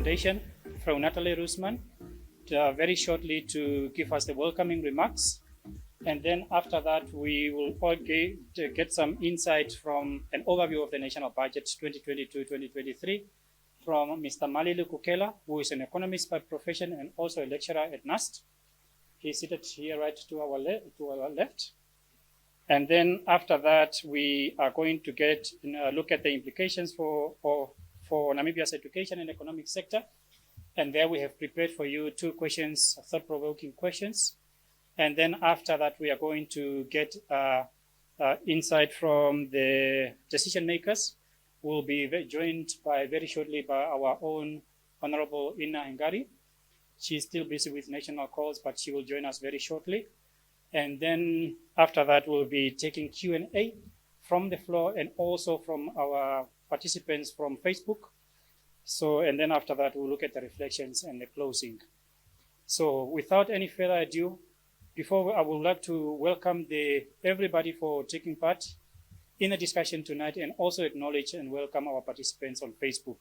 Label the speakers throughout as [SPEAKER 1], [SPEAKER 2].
[SPEAKER 1] Foundation, from Natalie Rusman, very shortly to give us the welcoming remarks. And then after that, we will all get some insight from an overview of the national budget 2022-2023 from Mr. Malilu Kukela, who is an economist by profession and also a lecturer at NUST. He's seated here right to our left. And then after that, we are going to get look at the implications for Namibia's education and economic sector. And there we have prepared for you 2 questions, thought-provoking questions. And then after that, we are going to get insight from the decision makers. We'll be joined very shortly by our own Honorable Ina Hengari. She's still busy with national calls, but she will join us very shortly. And then after that, we'll be taking Q&A from the floor and also from our participants from Facebook. And then after that, we'll look at the reflections and the closing. So without any further ado, I would like to welcome everybody for taking part in the discussion tonight and also acknowledge and welcome our participants on Facebook.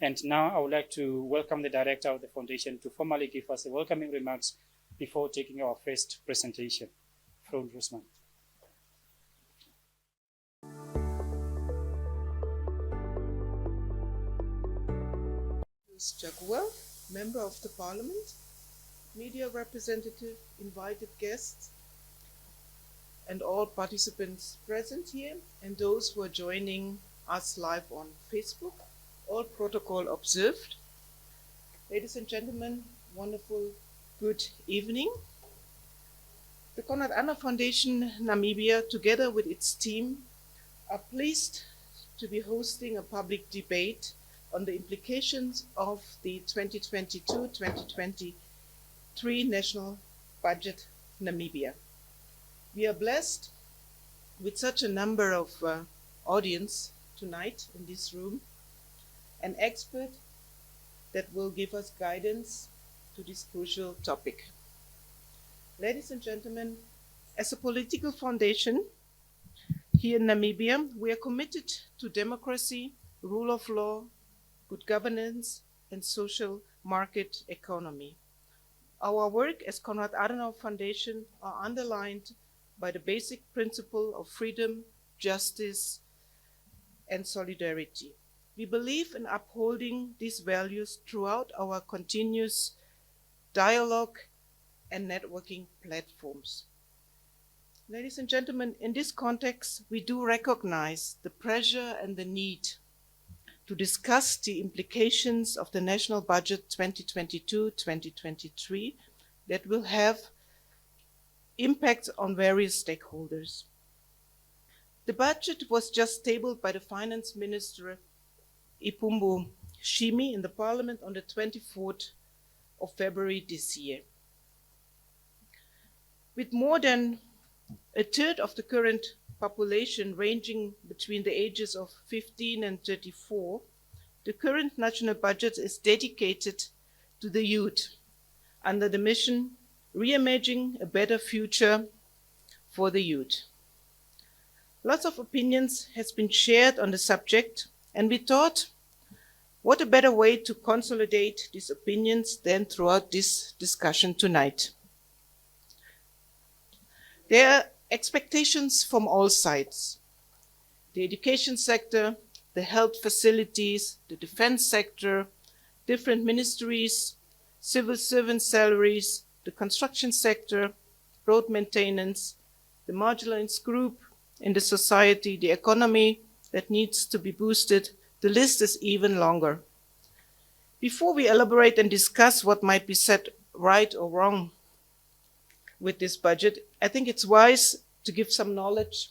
[SPEAKER 1] And now I would like to welcome the director of the foundation to formally give us the welcoming remarks before taking our first presentation. From Rusman.
[SPEAKER 2] Jagua, Member of the Parliament, media representative, invited guests, and all participants present here, and those who are joining us live on Facebook, all protocol observed. Ladies and gentlemen, wonderful good evening. The Konrad Adenauer Foundation Namibia, together with its team, are pleased to be hosting a public debate on the implications of the 2022-2023 national budget Namibia. We are blessed with such a number of audience tonight in this room, an expert that will give us guidance to this crucial topic. Ladies and gentlemen, as a political foundation here in Namibia, we are committed to democracy, rule of law, good governance, and social market economy. Our work as Konrad Adenauer Foundation are underlined by the basic principle of freedom, justice, and solidarity. We believe in upholding these values throughout our continuous dialogue and networking platforms. Ladies and gentlemen, in this context, we do recognize the pressure and the need to discuss the implications of the national budget 2022-2023 that will have impacts on various stakeholders. The budget was just tabled by the Finance Minister Ipumbu Shimi in the Parliament on the 24th of February this year. With more than a third of the current population ranging between the ages of 15 and 34, the current national budget is dedicated to the youth under the mission Reimagining a Better Future for the Youth. Lots of opinions has been shared on the subject, and we thought, what a better way to consolidate these opinions than throughout this discussion tonight. There are expectations from all sides. The education sector, the health facilities, the defense sector, different ministries, civil servant salaries, the construction sector, road maintenance, the marginalized group in the society, the economy that needs to be boosted. The list is even longer. Before we elaborate and discuss what might be said right or wrong with this budget, I think it's wise to give some knowledge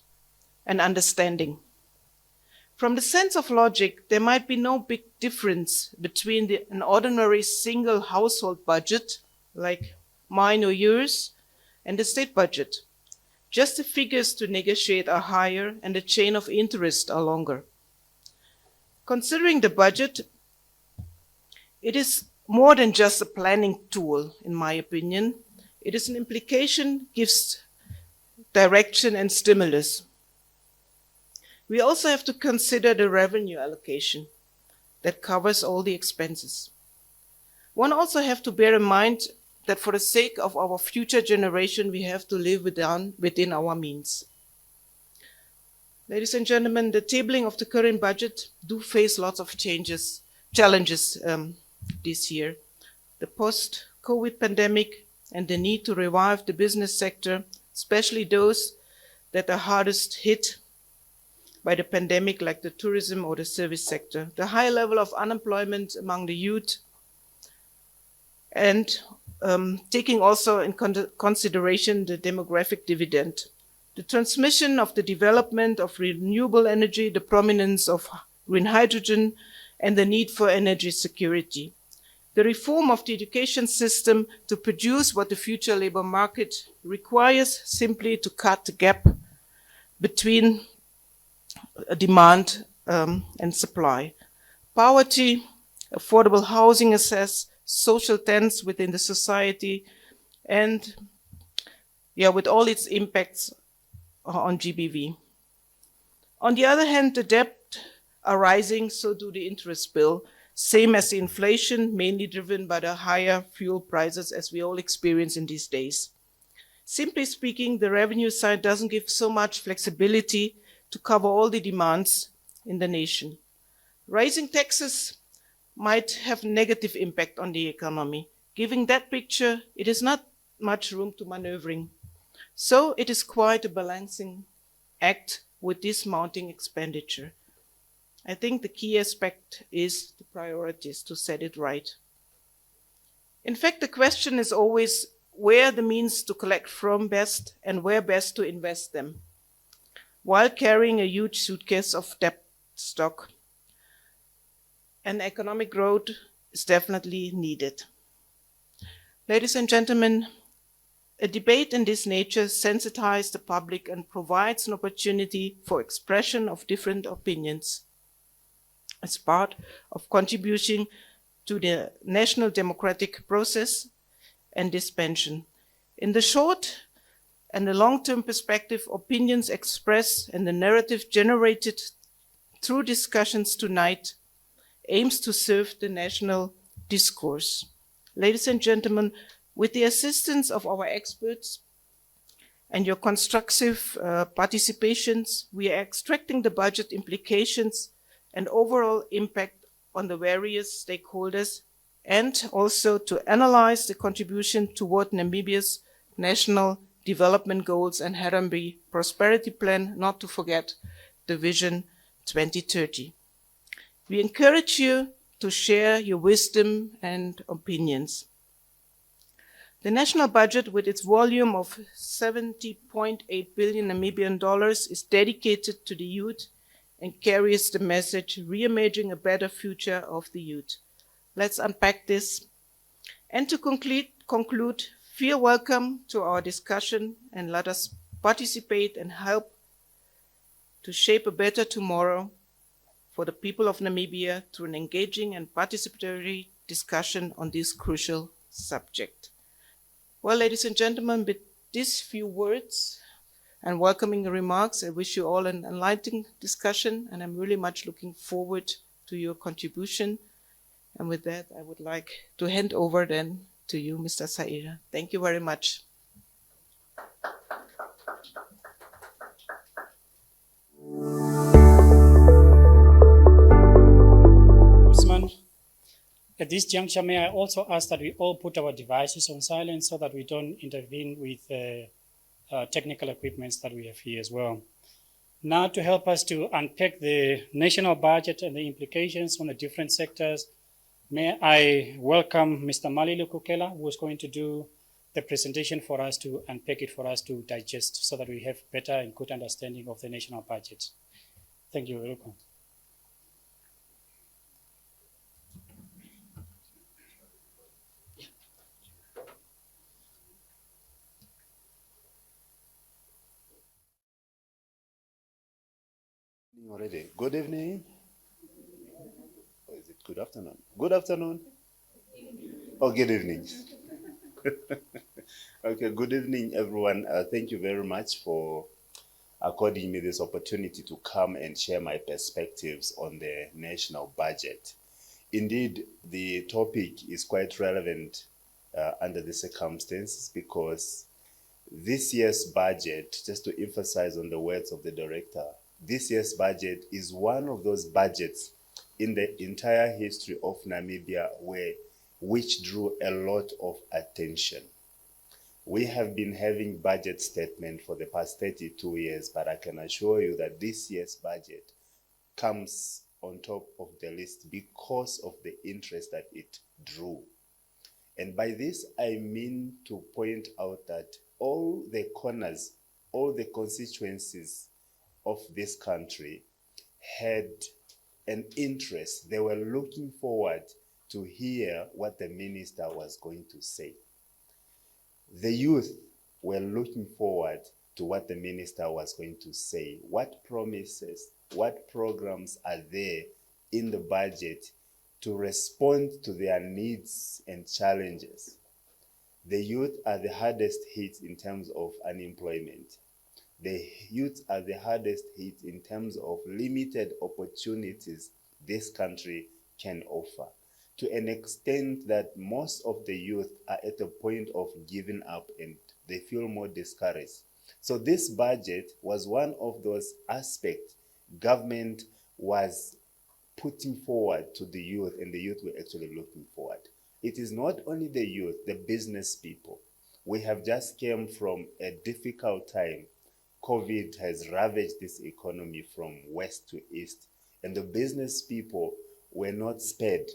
[SPEAKER 2] and understanding. From the sense of logic, there might be no big difference between an ordinary single household budget, like mine or yours, and the state budget. Just the figures to negotiate are higher and the chain of interest are longer. Considering the budget, it is more than just a planning tool, in my opinion. It is an implication, gives direction and stimulus. We also have to consider the revenue allocation that covers all the expenses. One also have to bear in mind that for the sake of our future generation, we have to live within our means. Ladies and gentlemen, the tabling of the current budget do face lots of challenges this year. The post-COVID pandemic and the need to revive the business sector, especially those that are hardest hit by the pandemic, like the tourism or the service sector. The high level of unemployment among the youth, and taking also in consideration the demographic dividend. The transmission of the development of renewable energy, the prominence of green hydrogen, and the need for energy security. The reform of the education system to produce what the future labor market requires, simply to cut the gap between demand and supply. Poverty, affordable housing access, social tensions within the society, and with all its impacts on GBV. On the other hand, the debt are rising, so do the interest bill, same as the inflation, mainly driven by the higher fuel prices as we all experience in these days. Simply speaking, the revenue side doesn't give so much flexibility to cover all the demands in the nation. Raising taxes might have negative impact on the economy. Given that picture, it is not much room to maneuvering. So it is quite a balancing act with this mounting expenditure. I think the key aspect is the priorities, to set it right. In fact, the question is always where the means to collect from best and where best to invest them, while carrying a huge suitcase of debt stock. And economic growth is definitely needed. Ladies and gentlemen, a debate in this nature sensitizes the public and provides an opportunity for expression of different opinions as part of contributing to the national democratic process and dispensation. In the short and the long-term perspective, opinions expressed and the narrative generated through discussions tonight aims to serve the national discourse. Ladies and gentlemen, with the assistance of our experts and your constructive participations, we are extracting the budget implications and overall impact on the various stakeholders, and also to analyze the contribution toward Namibia's national development goals and Harambee Prosperity Plan, not to forget the Vision 2030. We encourage you to share your wisdom and opinions. The national budget, with its volume of 70.8 billion Namibian dollars, is dedicated to the youth and carries the message, reimagining a better future of the youth. Let's unpack this. And to conclude, feel welcome to our discussion and let us participate and help to shape a better tomorrow for the people of Namibia through an engaging and participatory discussion on this crucial subject. Well, ladies and gentlemen, with these few words and welcoming remarks, I wish you all an enlightening discussion, and I'm really much looking forward to your contribution. And with that, I would like to hand over then to you, Mr. Saira. Thank you very much.
[SPEAKER 1] At this juncture, may I also ask that we all put our devices on silent so that we don't intervene with technical equipments that we have here as well. Now, to help us to unpack the national budget and the implications on the different sectors, may I welcome Mr. Malilu Kukela, who is going to do the presentation for us, to unpack it for us to digest so that we have better and good understanding of the national budget. Thank you. Welcome.
[SPEAKER 3] Already. Good evening. Or is it good afternoon? Good afternoon. Oh, good evening. Okay, good evening, everyone. Thank you very much for according me this opportunity to come and share my perspectives on the national budget. Indeed, the topic is quite relevant under the circumstances, because this year's budget, just to emphasize on the words of the director, this year's budget is one of those budgets in the entire history of Namibia which drew a lot of attention. We have been having budget statement for the past 32 years, but I can assure you that this year's budget comes on top of the list because of the interest that it drew. And by this, I mean to point out that all the corners, all the constituencies of this country had an interest. They were looking forward to hear what the minister was going to say. The youth were looking forward to what the minister was going to say. What promises, what programs are there in the budget to respond to their needs and challenges? The youth are the hardest hit in terms of unemployment. The youth are the hardest hit in terms of limited opportunities this country can offer, to an extent that most of the youth are at the point of giving up and they feel more discouraged. So this budget was one of those aspects government was putting forward to the youth, and the youth were actually looking forward. It is not only the youth, the business people. We have just came from a difficult time. COVID has ravaged this economy from west to east, and the business people were not spared.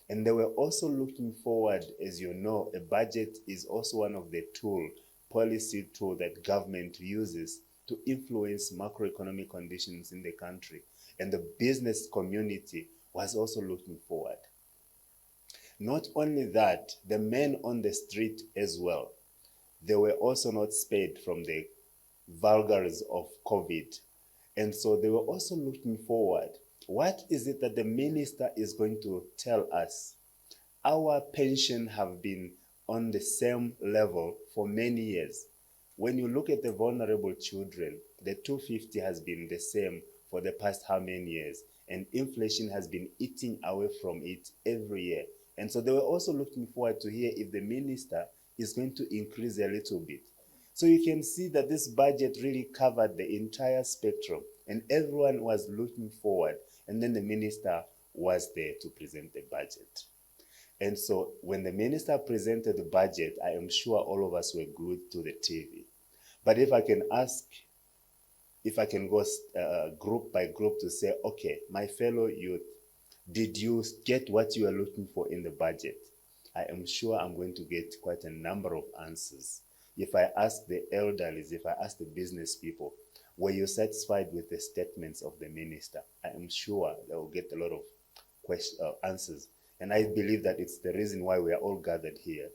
[SPEAKER 3] And they were also looking forward. As you know, a budget is also one of the policy tool that government uses to influence macroeconomic conditions in the country. And the business community was also looking forward. Not only that, the men on the street as well, they were also not spared from the vagaries of COVID. And so they were also looking forward. What is it that the minister is going to tell us? Our pension have been on the same level for many years. When you look at the vulnerable children, the 250 has been the same for the past how many years, and inflation has been eating away from it every year. And so they were also looking forward to hear if the minister is going to increase a little bit. So you can see that this budget really covered the entire spectrum, and everyone was looking forward. And then the minister was there to present the budget. And so when the minister presented the budget, I am sure all of us were glued to the TV. But if I can go group by group to say, okay, my fellow youth, did you get what you are looking for in the budget? I am sure I'm going to get quite a number of answers. If I ask the elderly, if I ask the business people, were you satisfied with the statements of the minister? I am sure they will get a lot of answers. And I believe that it's the reason why we are all gathered here,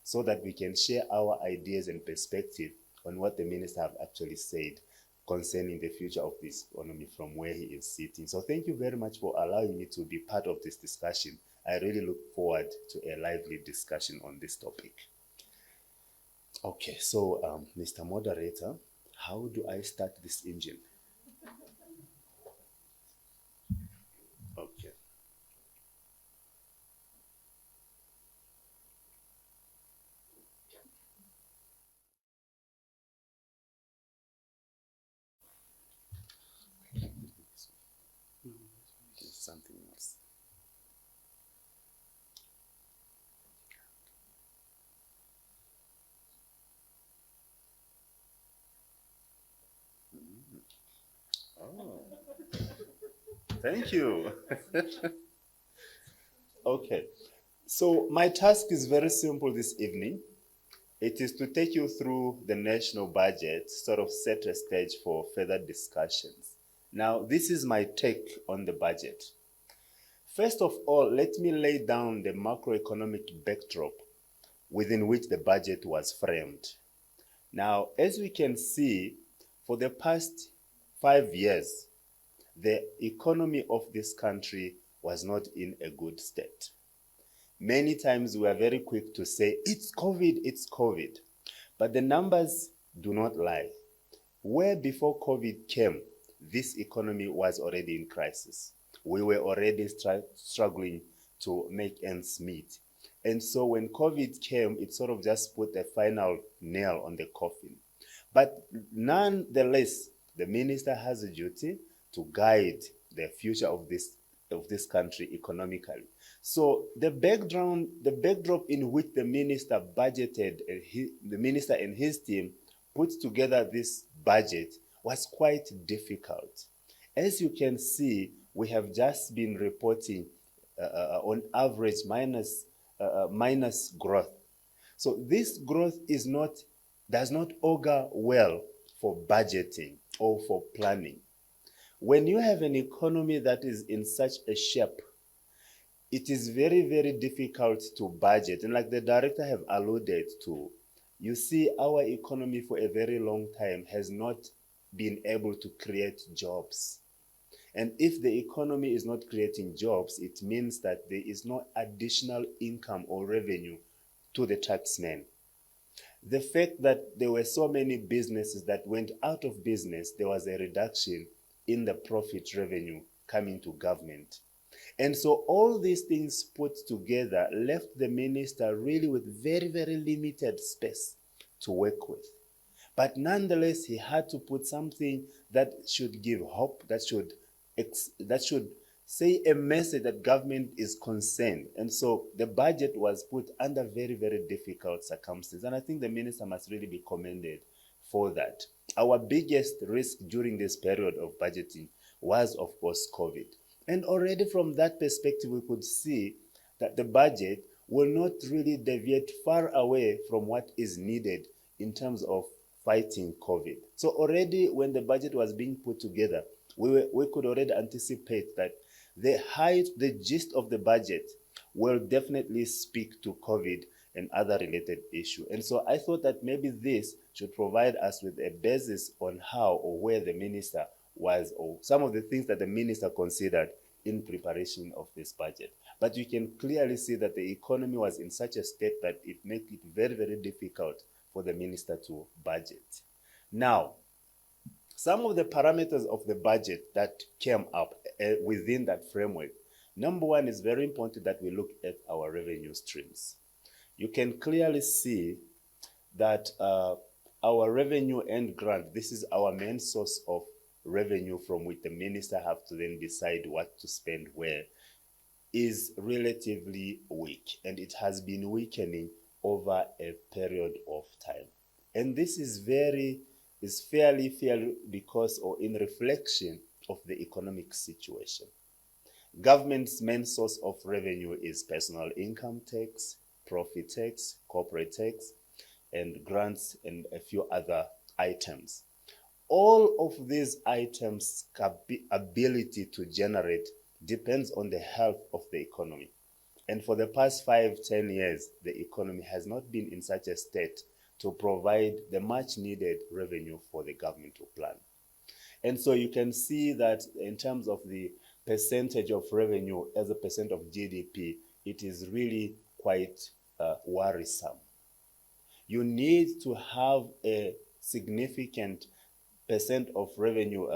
[SPEAKER 3] so that we can share our ideas and perspective on what the minister have actually said concerning the future of this economy from where he is sitting. So thank you very much for allowing me to be part of this discussion. I really look forward to a lively discussion on this topic. Okay, so Mr. Moderator, how do I start this engine? Okay. Something else. Oh, thank you. Okay, so my task is very simple this evening. It is to take you through the national budget, sort of set a stage for further discussions. Now, this is my take on the budget. First of all, let me lay down the macroeconomic backdrop within which the budget was framed. Now, as we can see, for the past 5 years, the economy of this country was not in a good state. Many times we are very quick to say, it's COVID, it's COVID. But the numbers do not lie. Where before COVID came, this economy was already in crisis. We were already struggling to make ends meet. And so when COVID came, it sort of just put a final nail on the coffin. But nonetheless, the minister has a duty to guide the future of this country economically. So the backdrop in which the minister budgeted, the minister and his team put together this budget was quite difficult. As you can see, we have just been reporting on average minus growth. So this growth does not augur well for budgeting or for planning. When you have an economy that is in such a shape, it is very, very difficult to budget. And like the director have alluded to, you see our economy for a very long time has not been able to create jobs. And if the economy is not creating jobs, it means that there is no additional income or revenue to the taxman. The fact that there were so many businesses that went out of business, there was a reduction in the profit revenue coming to government. And so all these things put together left the minister really with very, very limited space to work with. But nonetheless, he had to put something that should give hope, that should say a message that government is concerned. And so the budget was put under very, very difficult circumstances. And I think the minister must really be commended for that. Our biggest risk during this period of budgeting was, of course, COVID. And already from that perspective, we could see that the budget will not really deviate far away from what is needed in terms of fighting COVID. So already when the budget was being put together, we could already anticipate that the gist of the budget will definitely speak to COVID and other related issues. And so I thought that maybe this should provide us with a basis on how or where the minister was, or some of the things that the minister considered in preparation of this budget. But you can clearly see that the economy was in such a state that it made it very, very difficult for the minister to budget. Now, some of the parameters of the budget that came up within that framework, number one, is very important that we look at our revenue streams. You can clearly see that our revenue and grant, this is our main source of revenue from which the minister have to then decide what to spend where, is relatively weak, and it has been weakening over a period of time. And this is fairly because, or in reflection of the economic situation. Government's main source of revenue is personal income tax, profit tax, corporate tax, and grants, and a few other items. All of these items' ability to generate depends on the health of the economy. And for the past 5-10 years, the economy has not been in such a state to provide the much needed revenue for the government to plan. And so you can see that in terms of the percentage of revenue as a percent of GDP, it is really quite worrisome. You need to have a significant percent of revenue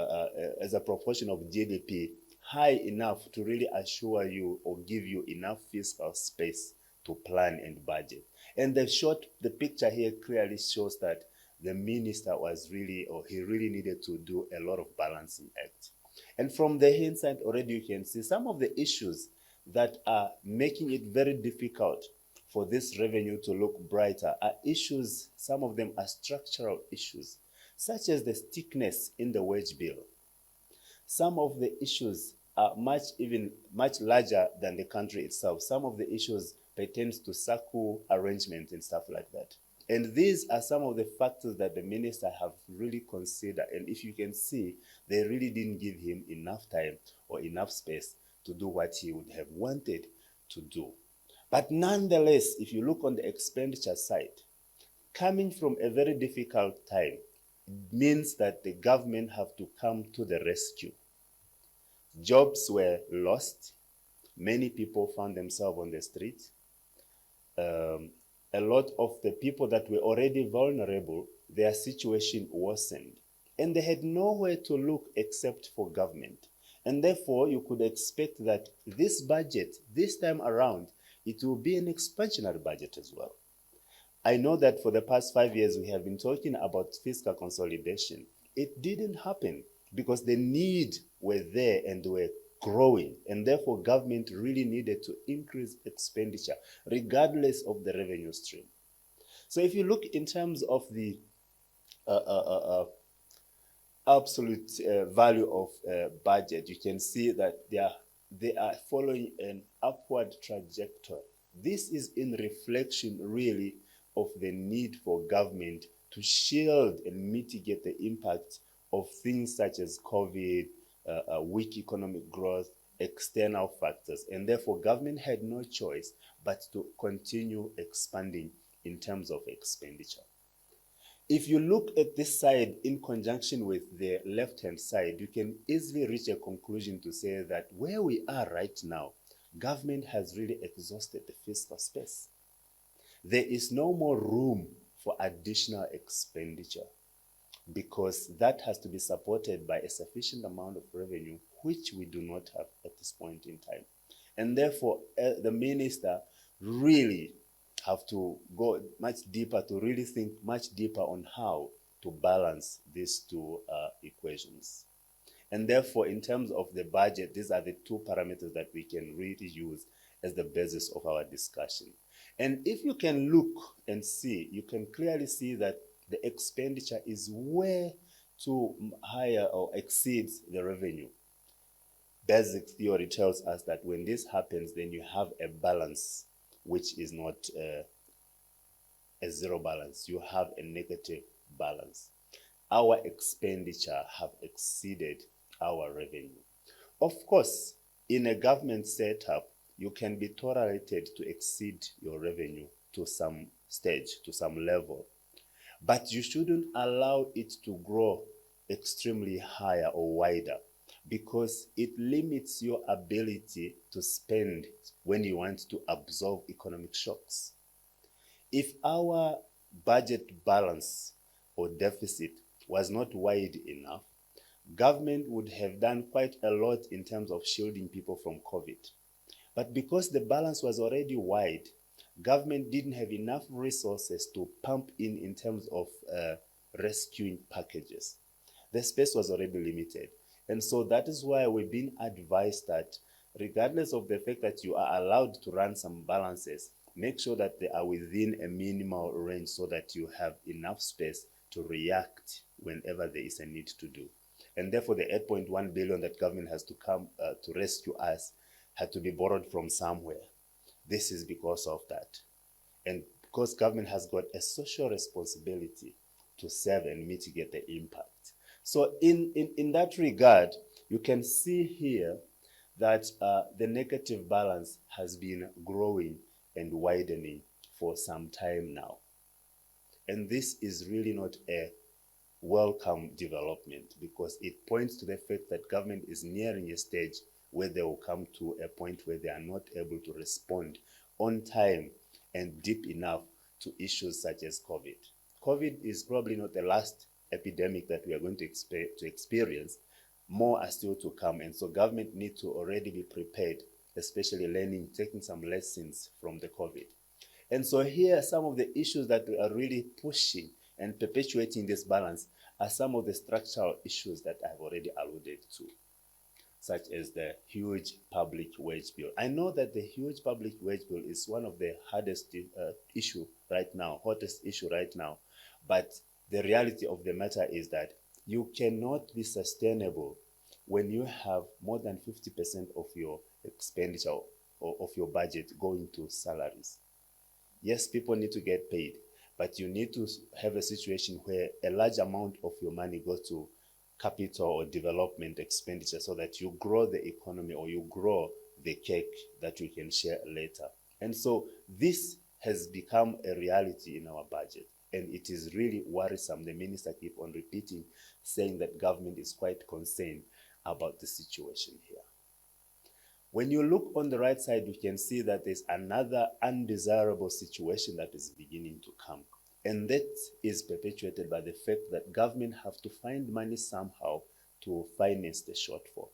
[SPEAKER 3] as a proportion of GDP high enough to really assure you or give you enough fiscal space to plan and budget. And the picture here clearly shows that the minister was really, or he really needed to do a lot of balancing act. And from the hindsight already you can see some of the issues that are making it very difficult for this revenue to look brighter are issues, some of them are structural issues, such as the thickness in the wage bill. Some of the issues are much larger than the country itself. Some of the issues pertain to circle arrangements and stuff like that. And these are some of the factors that the minister have really considered. And if you can see, they really didn't give him enough time or enough space to do what he would have wanted to do. But nonetheless, if you look on the expenditure side, coming from a very difficult time, means that the government have to come to the rescue. Jobs were lost. Many people found themselves on the street. A lot of the people that were already vulnerable, their situation worsened. And they had nowhere to look except for government. And therefore, you could expect that this budget, this time around, it will be an expansionary budget as well. I know that for the past 5 years, we have been talking about fiscal consolidation. It didn't happen because the need were there and were growing. And therefore, government really needed to increase expenditure regardless of the revenue stream. So if you look in terms of the absolute value of budget, you can see that they are following an upward trajectory. This is in reflection really of the need for government to shield and mitigate the impact of things such as COVID, weak economic growth, external factors. And therefore, government had no choice but to continue expanding in terms of expenditure. If you look at this side in conjunction with the left-hand side, you can easily reach a conclusion to say that where we are right now, government has really exhausted the fiscal space. There is no more room for additional expenditure because that has to be supported by a sufficient amount of revenue, which we do not have at this point in time. And therefore, the minister really have to go much deeper, to really think much deeper on how to balance these two equations. And therefore, in terms of the budget, these are the two parameters that we can really use as the basis of our discussion. And if you can look and see, you can clearly see that the expenditure is way too higher or exceeds the revenue. Basic theory tells us that when this happens, then you have a balance which is not a zero balance. You have a negative balance. Our expenditure have exceeded our revenue. Of course, in a government setup, you can be tolerated to exceed your revenue to some stage, to some level. But you shouldn't allow it to grow extremely higher or wider because it limits your ability to spend when you want to absorb economic shocks. If our budget balance or deficit was not wide enough, government would have done quite a lot in terms of shielding people from COVID. But because the balance was already wide, government didn't have enough resources to pump in terms of rescuing packages. The space was already limited. And so that is why we've been advised that regardless of the fact that you are allowed to run some balances, make sure that they are within a minimal range so that you have enough space to react whenever there is a need to do. And therefore, the 8.1 billion that government has to come to rescue us had to be borrowed from somewhere. This is because of that. And because government has got a social responsibility to serve and mitigate the impact. So in that regard, you can see here that the negative balance has been growing and widening for some time now. And this is really not a welcome development because it points to the fact that government is nearing a stage where they will come to a point where they are not able to respond on time and deep enough to issues such as COVID. COVID is probably not the last epidemic that we are going to experience. More are still to come, and so government needs to already be prepared, especially taking some lessons from the COVID. And so here are some of the issues that we are really pushing and perpetuating this balance are some of the structural issues that I've already alluded to, such as the huge public wage bill. I know that the huge public wage bill is one of the hardest issue right now, hottest issue right now. But the reality of the matter is that you cannot be sustainable when you have more than 50% of your expenditure or of your budget going to salaries. Yes, people need to get paid, but you need to have a situation where a large amount of your money goes to capital or development expenditure so that you grow the economy or you grow the cake that we can share later. And so this has become a reality in our budget. And it is really worrisome. The minister keeps on repeating, saying that government is quite concerned about the situation here. When you look on the right side, you can see that there's another undesirable situation that is beginning to come. And that is perpetuated by the fact that government have to find money somehow to finance the shortfall.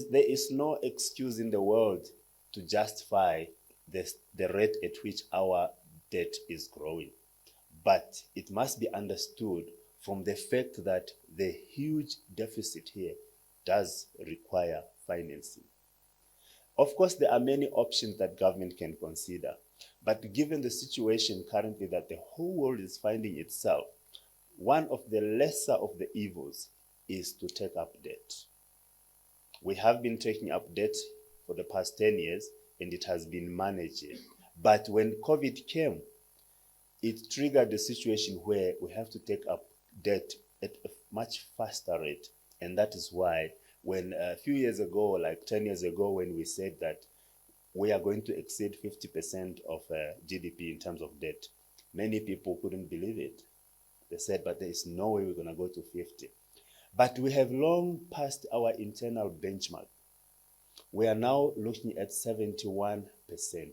[SPEAKER 3] there is no excuse in the world to justify the rate at which our debt is growing. But it must be understood from the fact that the huge deficit here does require financing. Of course, there are many options that government can consider, but given the situation currently that the whole world is finding itself, one of the lesser of the evils is to take up debt. We have been taking up debt for the past 10 years, and it has been managed. But when COVID came, it triggered the situation where we have to take up debt at a much faster rate. And that is why when a few years ago, like 10 years ago, when we said that we are going to exceed 50% of GDP in terms of debt, many people couldn't believe it. They said, but there is no way we're going to go to 50. But we have long passed our internal benchmark. We are now looking at 71%.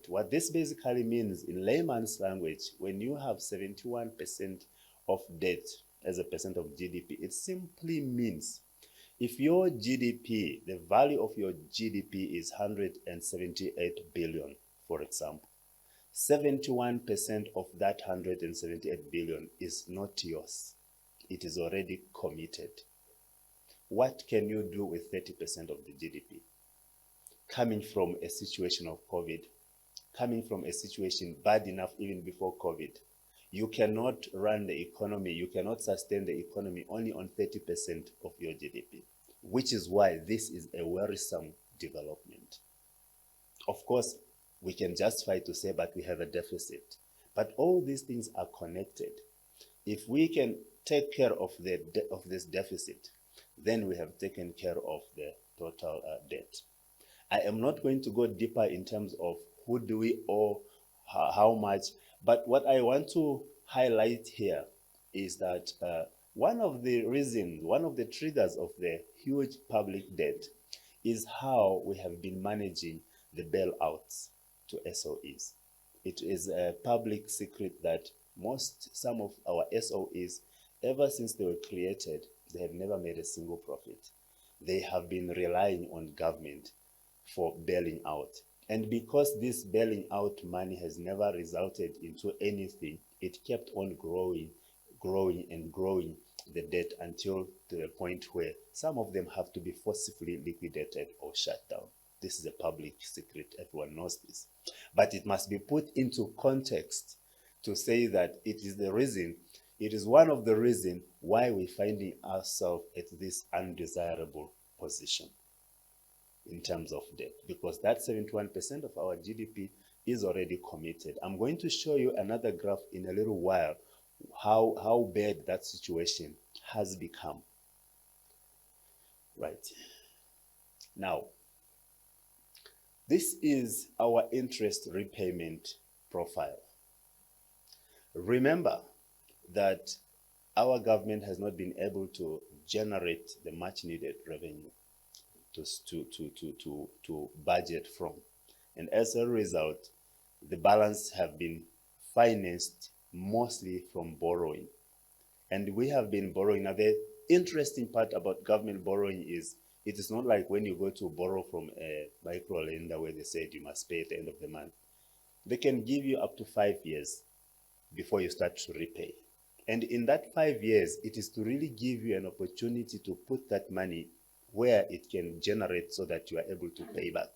[SPEAKER 3] What this basically means in layman's language, when you have 71% of debt as a percent of GDP, it simply means if your GDP, the value of your GDP is 178 billion, for example, 71% of that 178 billion is not yours. It is already committed. What can you do with 30% of the GDP? Coming from a situation of COVID, coming from a situation bad enough even before COVID, you cannot run the economy, you cannot sustain the economy only on 30% of your GDP, which is why this is a worrisome development. Of course, we can justify to say, but we have a deficit. But all these things are connected. If we can take care of this deficit, then we have taken care of the total debt. I am not going to go deeper in terms of who do we owe, how much, but what I want to highlight here is that one of the reasons, one of the triggers of the huge public debt is how we have been managing the bailouts to SOEs. It is a public secret that some of our SOEs, ever since they were created, they have never made a single profit. They have been relying on government for bailing out. And because this bailing out money has never resulted into anything, it kept on growing the debt until to the point where some of them have to be forcibly liquidated or shut down. This is a public secret, everyone knows this. But it must be put into context to say that it is one of the reasons why we're finding ourselves at this undesirable position in terms of debt, because that 71% of our GDP is already committed. I'm going to show you another graph in a little while, how bad that situation has become. Right. Now, this is our interest repayment profile. Remember that our government has not been able to generate the much needed revenue to budget from. And as a result, the balance have been financed mostly from borrowing. And we have been borrowing. Now, the interesting part about government borrowing is it is not like when you go to borrow from a microlender where they said you must pay at the end of the month. They can give you up to 5 years before you start to repay. And in that 5 years, it is to really give you an opportunity to put that money where it can generate so that you are able to pay back.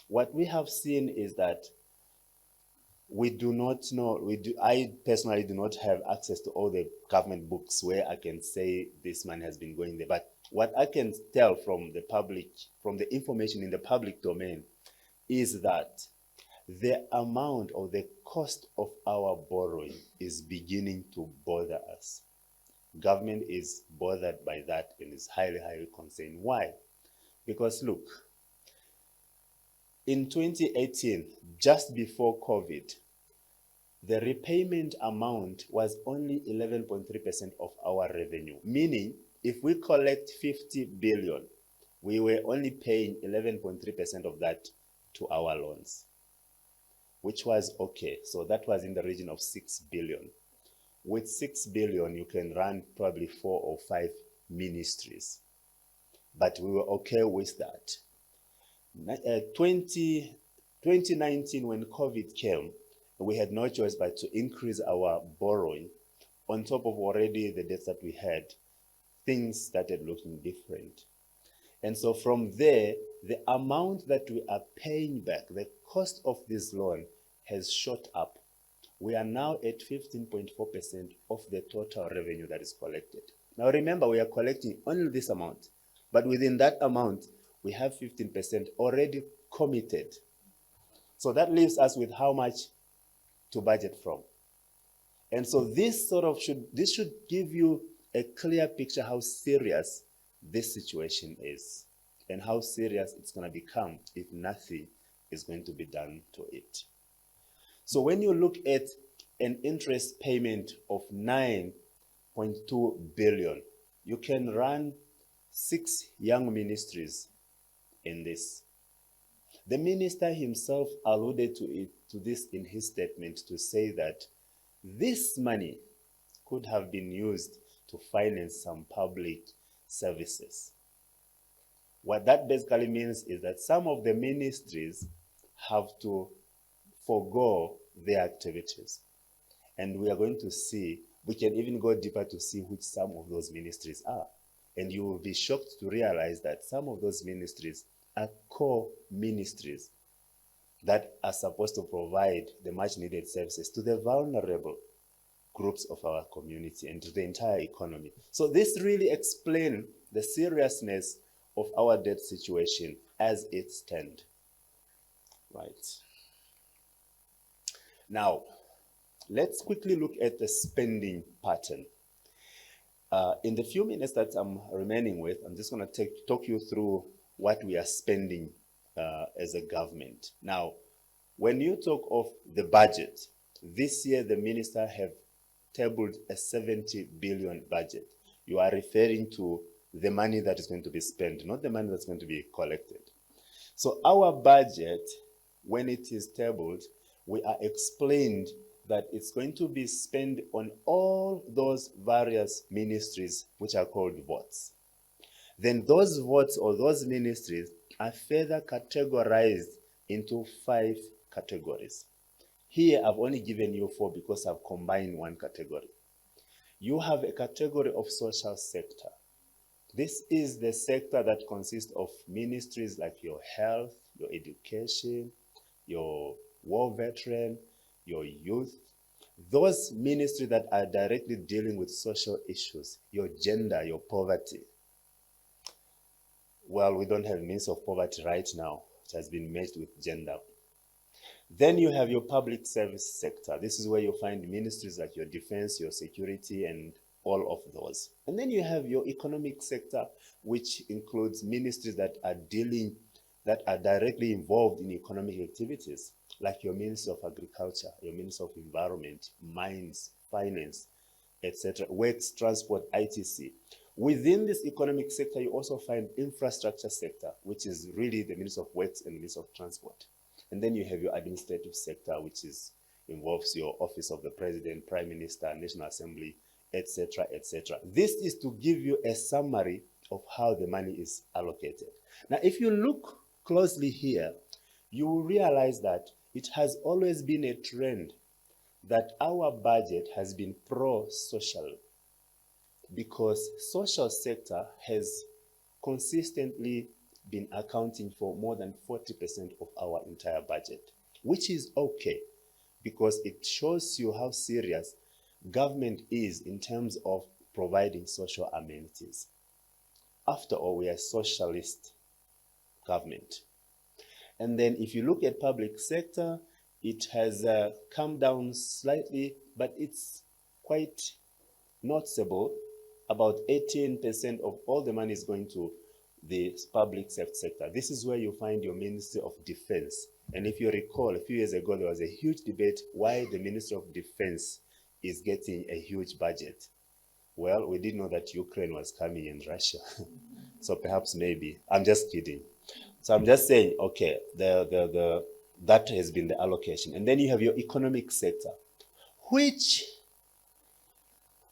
[SPEAKER 3] What we have seen is that we do not know, I personally do not have access to all the government books where I can say this money has been going there. But what I can tell from the information in the public domain is that the amount or the cost of our borrowing is beginning to bother us. Government is bothered by that and is highly, highly concerned. Why? Because look, in 2018, just before COVID, the repayment amount was only 11.3% of our revenue. Meaning, if we collect 50 billion, we were only paying 11.3% of that to our loans, which was okay. So that was in the region of 6 billion. With 6 billion, you can run probably 4 or 5 ministries. but we were okay with that. 2019, when COVID came, we had no choice but to increase our borrowing. On top of already the debts that we had, things started looking different. And so from there, the amount that we are paying back, the cost of this loan has shot up. We are now at 15.4% of the total revenue that is collected. Now remember, we are collecting only this amount, but within that amount, we have 15% already committed. So that leaves us with how much to budget from. And so this should give you a clear picture how serious this situation is and how serious it's going to become if nothing is going to be done to it. So when you look at an interest payment of 9.2 billion, you can run 6 young ministries in this. The minister himself alluded to this in his statement to say that this money could have been used to finance some public services. What that basically means is that some of the ministries have to forego their activities. And we are going to see, we can even go deeper to see which some of those ministries are. And you will be shocked to realize that some of those ministries are core ministries that are supposed to provide the much needed services to the vulnerable groups of our community and to the entire economy. So this really explains the seriousness of our debt situation as it stands. Right. Now, let's quickly look at the spending pattern. In the few minutes that I'm remaining with, I'm just going to talk you through what we are spending as a government. Now, when you talk of the budget, this year the minister have tabled a 70 billion budget. You are referring to the money that is going to be spent, not the money that's going to be collected. So our budget, when it is tabled, we are explained that it's going to be spent on all those various ministries which are called votes. Then those votes or those ministries are further categorized into 5 categories. Here I've only given you 4 because I've combined one category. You have a category of social sector. This is the sector that consists of ministries like your health, your education, your war veteran, your youth, those ministries that are directly dealing with social issues, your gender, your poverty. Well, we don't have means of poverty right now. It has been merged with gender. Then you have your public service sector. This is where you find ministries like your defense, your security, and all of those. And then you have your economic sector, which includes ministries that are directly involved in economic activities, like your Ministry of Agriculture, your Ministry of Environment, Mines, Finance, etc., Works, Transport, ITC. Within this economic sector, you also find infrastructure sector, which is really the Ministry of Works and the Ministry of Transport. And then you have your administrative sector, which involves your Office of the President, Prime Minister, National Assembly, etc., etc. This is to give you a summary of how the money is allocated. Now, if you look closely here, you will realize that it has always been a trend that our budget has been pro-social, because social sector has consistently been accounting for more than 40% of our entire budget, which is okay, because it shows you how serious government is in terms of providing social amenities. After all, we are a socialist government. And then if you look at public sector, it has come down slightly, but it's quite noticeable. About 18% of all the money is going to the public sector. This is where you find your Ministry of Defense. And if you recall, a few years ago, there was a huge debate why the Ministry of Defense is getting a huge budget. Well, we didn't know that Ukraine was coming in Russia. So perhaps maybe, I'm just kidding. So I'm just saying, okay, that has been the allocation. And then you have your economic sector, which,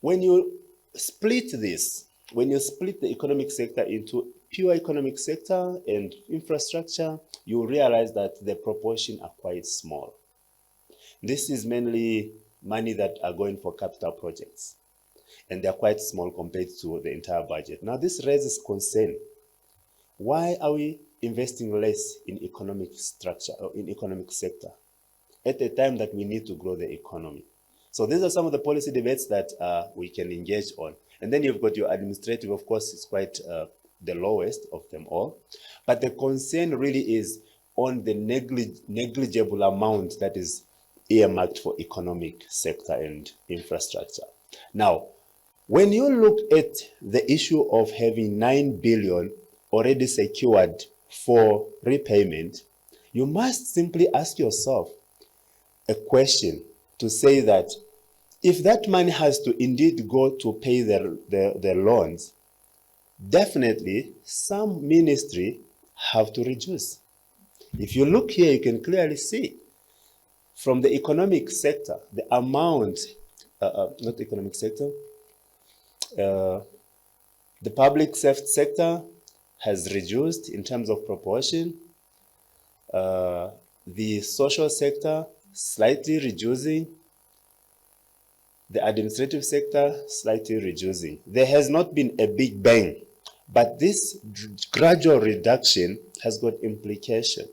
[SPEAKER 3] when you split this, when you split the economic sector into pure economic sector and infrastructure, you realize that the proportion are quite small. This is mainly money that are going for capital projects, and they're quite small compared to the entire budget. Now, this raises concern. Why are we investing less in economic structure or in economic sector at a time that we need to grow the economy? So these are some of the policy debates that we can engage on. And then you've got your administrative, of course, it's quite the lowest of them all. But the concern really is on the negligible amount that is earmarked for economic sector and infrastructure. Now, when you look at the issue of having 9 billion already secured for repayment, you must simply ask yourself a question to say that if that money has to indeed go to pay the loans, definitely some ministry have to reduce. If you look here, you can clearly see from the economic sector, the amount, not economic sector, the public sector has reduced in terms of proportion. The social sector slightly reducing. The administrative sector slightly reducing. There has not been a big bang, but this gradual reduction has got implication.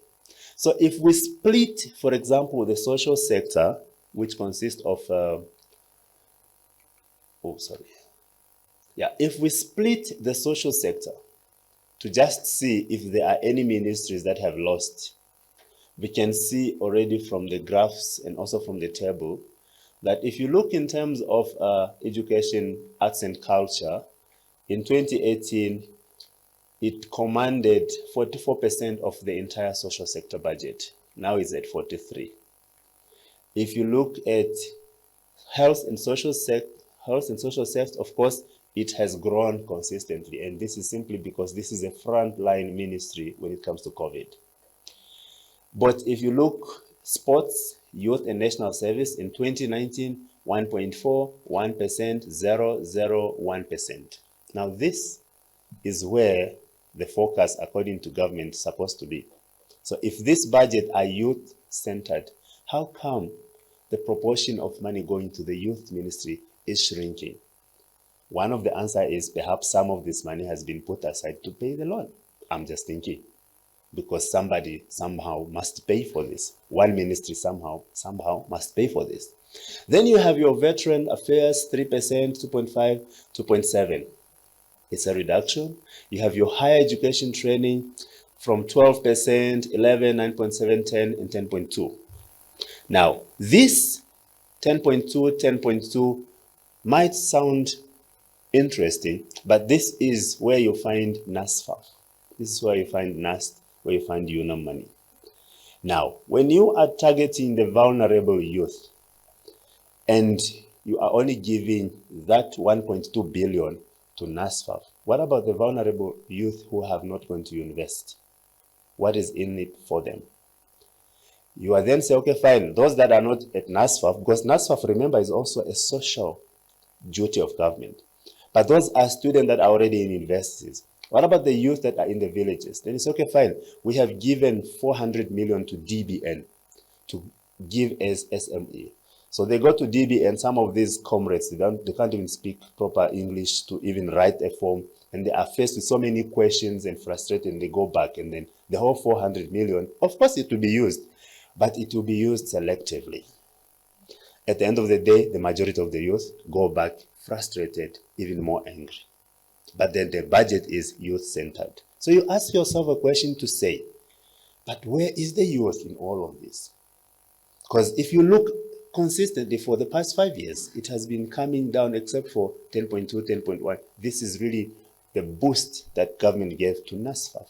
[SPEAKER 3] So if we split, for example, the social sector, which consists of, if we split the social sector to just see if there are any ministries that have lost, we can see already from the graphs and also from the table that if you look in terms of education, arts and culture, in 2018, it commanded 44% of the entire social sector budget. Now it's at 43%. If you look at health and social sector, of course, it has grown consistently. And this is simply because this is a frontline ministry when it comes to COVID. But if you look sports, youth and national service in 2019, 1.4, 1%, 0, 0, 1%. Now this is where the focus, according to government, is supposed to be. So if this budget are youth-centered, how come the proportion of money going to the youth ministry is shrinking? One of the answers is perhaps some of this money has been put aside to pay the loan. I'm just thinking, because somebody somehow must pay for this. One ministry somehow must pay for this. Then you have your veteran affairs, 3%, 2.5, 2.7. It's a reduction. You have your higher education training from 12%, 11, 9.7, 10, and 10.2. Now, this 10.2, 10.2 might sound interesting, but this is where you find NASFAF. This is where you find NAST, where you find UNAM money. Now, when you are targeting the vulnerable youth and you are only giving that 1.2 billion to NASFAF, what about the vulnerable youth who have not gone to university? What is in it for them? You are then say, okay, fine, those that are not at NASFAF, because NASFAF, remember, is also a social duty of government. But those are students that are already in universities. What about the youth that are in the villages? Then it's okay, fine. We have given 400 million to DBN to give as SME. So they go to DBN, some of these comrades, they can't even speak proper English to even write a form, and they are faced with so many questions and frustrated, and they go back, and then the whole 400 million, of course it will be used, but it will be used selectively. At the end of the day, the majority of the youth go back frustrated, even more angry. But then the budget is youth-centered. So you ask yourself a question to say, but where is the youth in all of this? Because if you look consistently for the past 5 years, it has been coming down except for 10.2, 10.1. This is really the boost that government gave to NASFAF.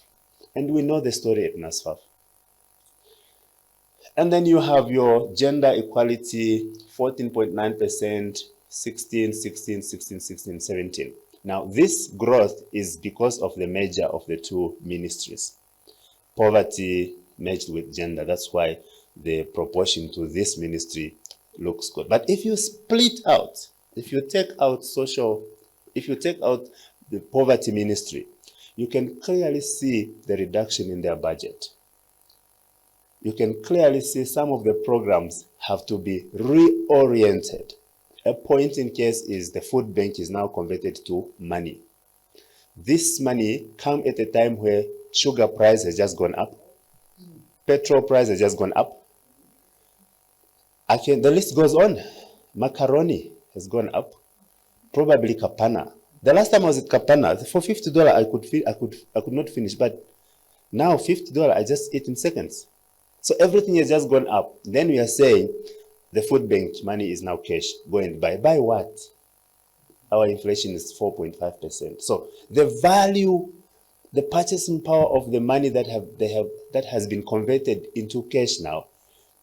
[SPEAKER 3] And we know the story at NASFAF. And then you have your gender equality, 14.9%, 16, 16, 16, 16, 17. Now, this growth is because of the merger of the two ministries. Poverty merged with gender. That's why the proportion to this ministry looks good. But if you split out, if you take out the poverty ministry, you can clearly see the reduction in their budget. You can clearly see some of the programs have to be reoriented. A point in case is the food bank is now converted to money. This money comes at a time where sugar price has just gone up, petrol price has just gone up. The list goes on. Macaroni has gone up, probably Kapana. The last time I was at Kapana, for $50 I could not finish, but now $50 I just eat in seconds. So everything has just gone up. Then we are saying the food bank money is now cash. Go and buy. Buy what? Our inflation is 4.5%. So the value, the purchasing power of the money that has been converted into cash now,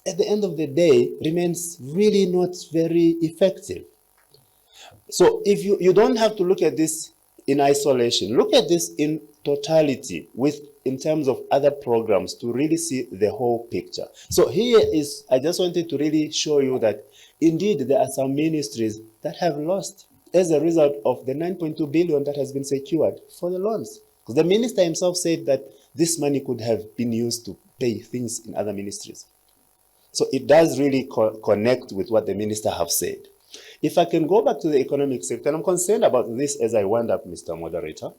[SPEAKER 3] at the end of the day, remains really not very effective. So if you don't have to look at this in isolation, look at this in totality in terms of other programs to really see the whole picture. So I just wanted to really show you that indeed there are some ministries that have lost as a result of the 9.2 billion that has been secured for the loans. Because the minister himself said that this money could have been used to pay things in other ministries. So it does really connect with what the minister have said. If I can go back to the economic sector, and I'm concerned about this as I wind up, Mr. Moderator.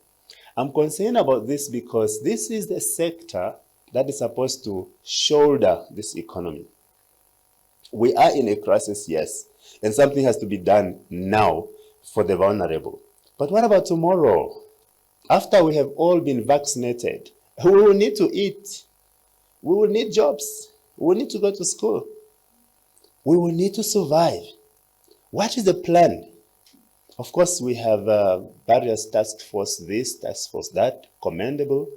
[SPEAKER 3] I'm concerned about this because this is the sector that is supposed to shoulder this economy. We are in a crisis, yes, and something has to be done now for the vulnerable. But what about tomorrow? After we have all been vaccinated, we will need to eat. We will need jobs. We will need to go to school. We will need to survive. What is the plan? Of course, we have various task force this, task force that, commendable.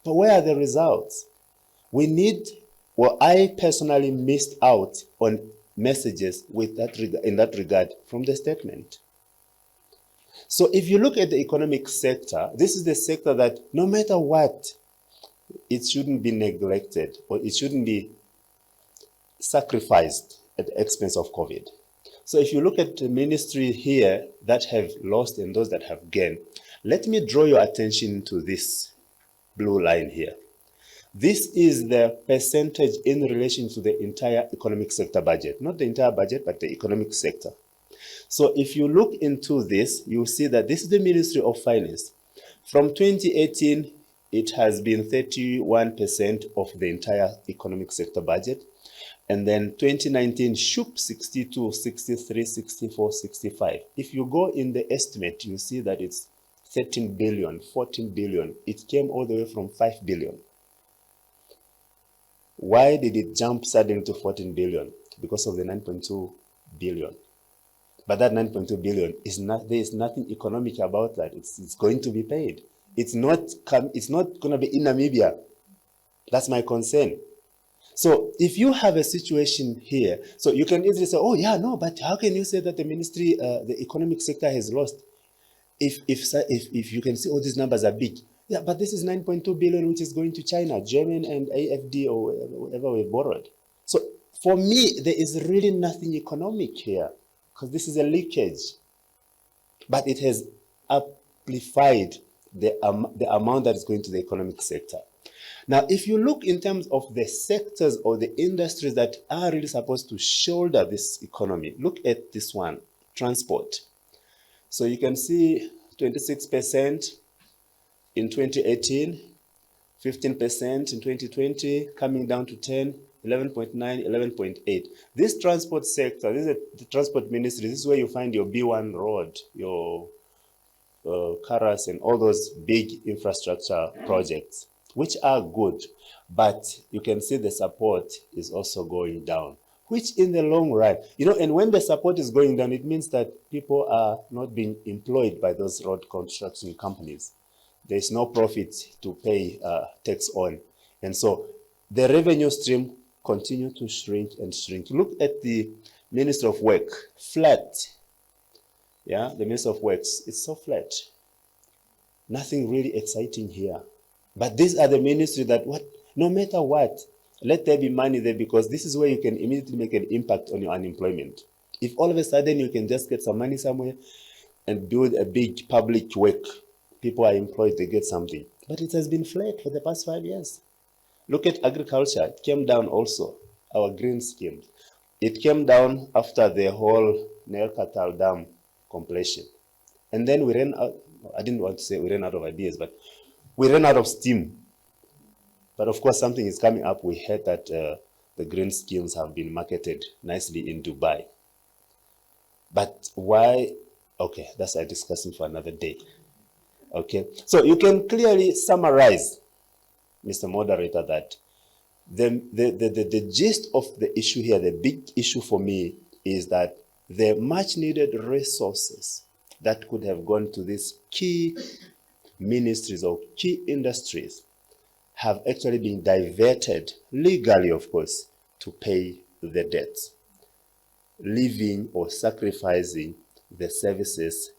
[SPEAKER 3] But where are the results? I personally missed out on messages in that regard from the statement. So if you look at the economic sector, this is the sector that no matter what, it shouldn't be neglected or it shouldn't be sacrificed at the expense of COVID. So if you look at the ministry here that have lost and those that have gained, let me draw your attention to this blue line here. This is the percentage in relation to the entire economic sector budget, not the entire budget, but the economic sector. So if you look into this, you'll see that this is the Ministry of Finance. From 2018, it has been 31% of the entire economic sector budget. And then 2019, shoop 62, 63, 64, 65. If you go in the estimate, you see that it's 13 billion, 14 billion. It came all the way from 5 billion. Why did it jump suddenly to 14 billion? Because of the 9.2 billion. But that 9.2 billion there is nothing economic about that. It's going to be paid. It's not going to be in Namibia. That's my concern. So if you have a situation here, so you can easily say, oh yeah, no, but how can you say that the ministry, the economic sector has lost? If you can see all these numbers are big. Yeah, but this is 9.2 billion, which is going to China, German and AFD or whatever we borrowed. So for me, there is really nothing economic here because this is a leakage. But it has amplified the amount that is going to the economic sector. Now, if you look in terms of the sectors or the industries that are really supposed to shoulder this economy, look at this one, transport. So you can see 26% in 2018, 15% in 2020, coming down to 10, 11.9, 11.8. This transport sector, this is the transport ministry, this is where you find your B1 road, your Karas and all those big infrastructure projects, which are good, but you can see the support is also going down, which in the long run, and when the support is going down, it means that people are not being employed by those road construction companies. There's no profit to pay tax on. And so the revenue stream continue to shrink and shrink. Look at the Minister of Work, flat. Yeah, the Minister of Works, it's so flat. Nothing really exciting here. But these are the ministries that no matter what, let there be money there because this is where you can immediately make an impact on your unemployment. If all of a sudden you can just get some money somewhere and build a big public work, people are employed, they get something. but it has been flat for the past 5 years. Look at agriculture, it came down also, our green scheme. It came down after the whole Nelkatal Dam completion. And then we ran out, I didn't want to say we ran out of ideas, but we ran out of steam. But of course, something is coming up. We heard that the green schemes have been marketed nicely in Dubai. But why? Okay, that's a discussion for another day. Okay, so you can clearly summarize, Mr. Moderator, that the gist of the issue here, the big issue for me, is that the much needed resources that could have gone to these key ministries or key industries have actually been diverted, legally of course, to pay the debts, leaving or sacrificing the services,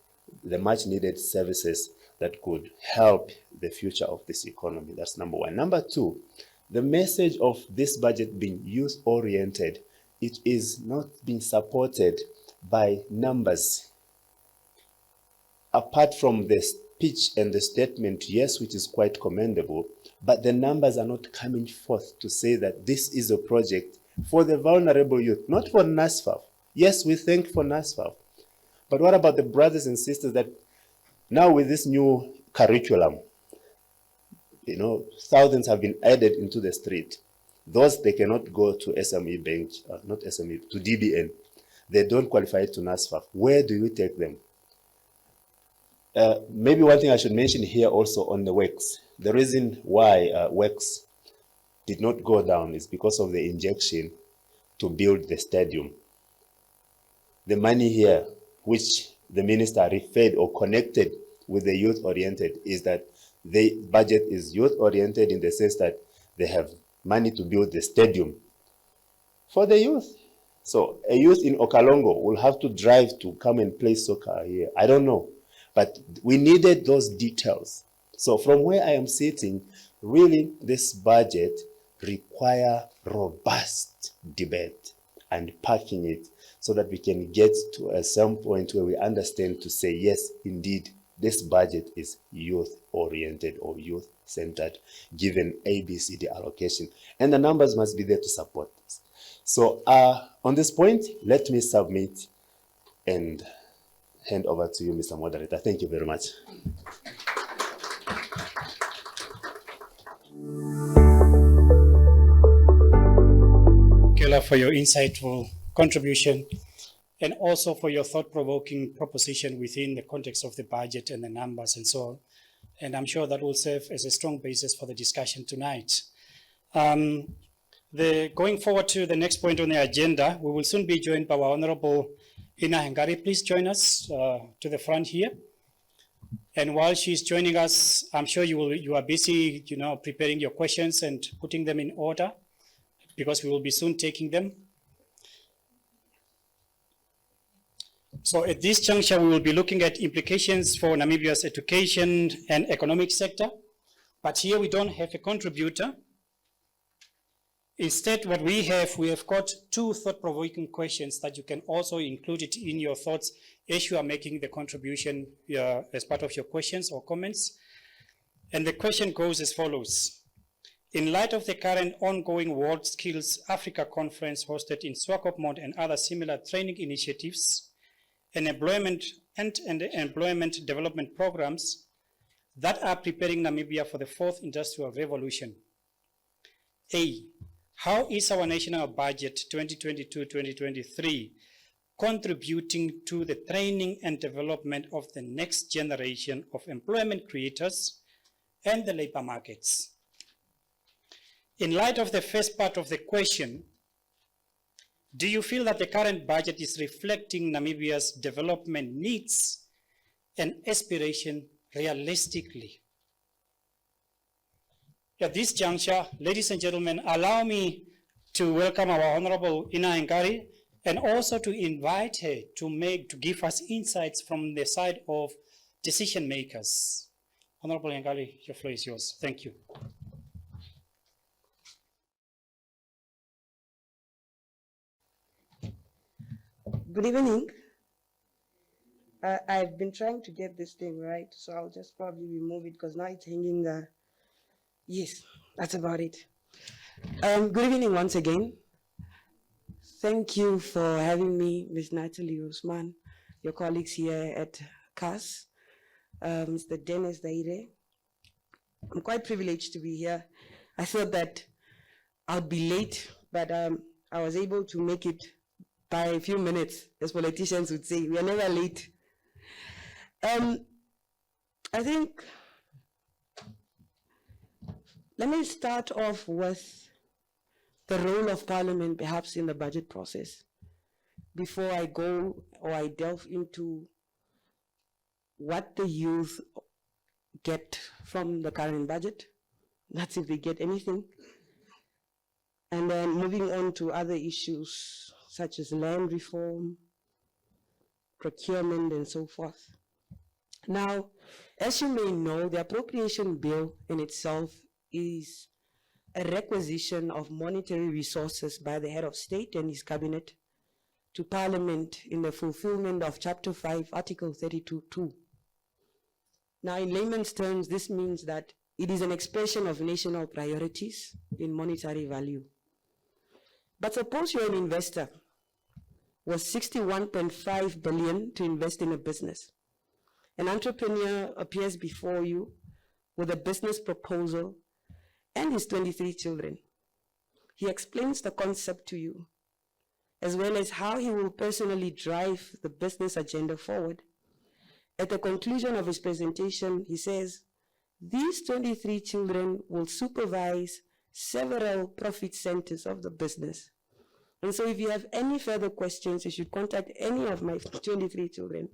[SPEAKER 3] the much needed services that could help the future of this economy. That's number one. Number two, the message of this budget being youth-oriented, it is not being supported by numbers. Apart from the speech and the statement, yes, which is quite commendable, but the numbers are not coming forth to say that this is a project for the vulnerable youth, not for NASFAF. Yes, we thank for NASFAF. But what about the brothers and sisters that now with this new curriculum, thousands have been added into the street. Those, they cannot go to SME Bank, not SME, to DBN. They don't qualify to NASFAF. Where do you take them? Maybe one thing I should mention here also on the works. The reason why works did not go down is because of the injection to build the stadium. The money here, which the minister referred or connected with the youth-oriented, is that the budget is youth-oriented in the sense that they have money to build the stadium for the youth. So a youth in Okalongo will have to drive to come and play soccer here. I don't know. But we needed those details. So from where I am sitting, really this budget requires robust debate and packing it so that we can get to some point where we understand to say, yes, indeed, this budget is youth-oriented or youth-centered, given ABCD allocation. And the numbers must be there to support this. So on this point, let me submit and hand over to you, Mr. Moderator. Thank you very much.
[SPEAKER 1] Kela, for your insightful contribution and also for your thought-provoking proposition within the context of the budget and the numbers and so on. And I'm sure that will serve as a strong basis for the discussion tonight. Going forward to the next point on the agenda, we will soon be joined by our Honorable Ina Hengari. Please join us to the front here. And while she's joining us, I'm sure you are busy, preparing your questions and putting them in order, because we will be soon taking them. So at this juncture, we will be looking at implications for Namibia's education and economic sector. But here we don't have a contributor. Instead, what we have got two thought-provoking questions that you can also include it in your thoughts as you are making the contribution as part of your questions or comments. And the question goes as follows. In light of the current ongoing World Skills Africa Conference hosted in Swakopmund and other similar training initiatives and employment development programs that are preparing Namibia for the fourth industrial revolution. A, how is our national budget 2022-2023 contributing to the training and development of the next generation of employment creators and the labor markets? In light of the first part of the question, do you feel that the current budget is reflecting Namibia's development needs and aspiration realistically? At this juncture, ladies and gentlemen, allow me to welcome our Honorable Ina Hengari and also to invite her to give us insights from the side of decision makers. Honorable Hengari, your floor is yours. Thank you.
[SPEAKER 4] Good evening. I've been trying to get this thing right, so I'll just probably remove it because now it's hanging there. Yes, that's about it. Good evening once again. Thank you for having me, Ms. Natalie Usman, your colleagues here at CAS, Mr. Dennis Daire. I'm quite privileged to be here. I thought that I'd be late, but I was able to make it by a few minutes, as politicians would say. We are never late. I think, let me start off with the role of Parliament perhaps in the budget process before I go or I delve into what the youth get from the current budget. That's if they get anything. And then moving on to other issues such as land reform, procurement, and so forth. Now, as you may know, the appropriation bill in itself is a requisition of monetary resources by the head of state and his cabinet to Parliament in the fulfillment of Chapter 5, Article 32(2). Now, in layman's terms, this means that it is an expression of national priorities in monetary value. But suppose you're an investor with 61.5 billion to invest in a business. An entrepreneur appears before you with a business proposal and his 23 children. He explains the concept to you, as well as how he will personally drive the business agenda forward. At the conclusion of his presentation, he says, these 23 children will supervise several profit centers of the business. And so if you have any further questions, you should contact any of my 23 children.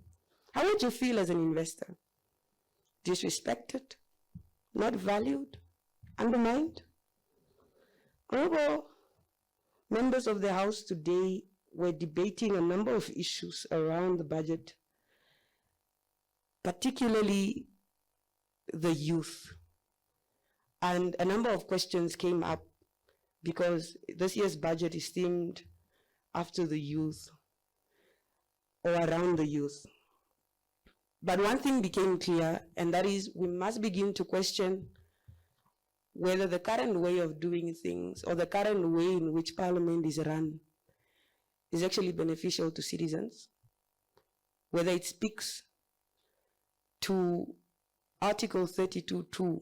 [SPEAKER 4] How would you feel as an investor? Disrespected? Not valued? Undermined? Honorable members of the House today were debating a number of issues around the budget, particularly the youth. And a number of questions came up because this year's budget is themed after the youth or around the youth. But one thing became clear, and that is we must begin to question whether the current way of doing things or the current way in which Parliament is run is actually beneficial to citizens, whether it speaks to Article 32(2)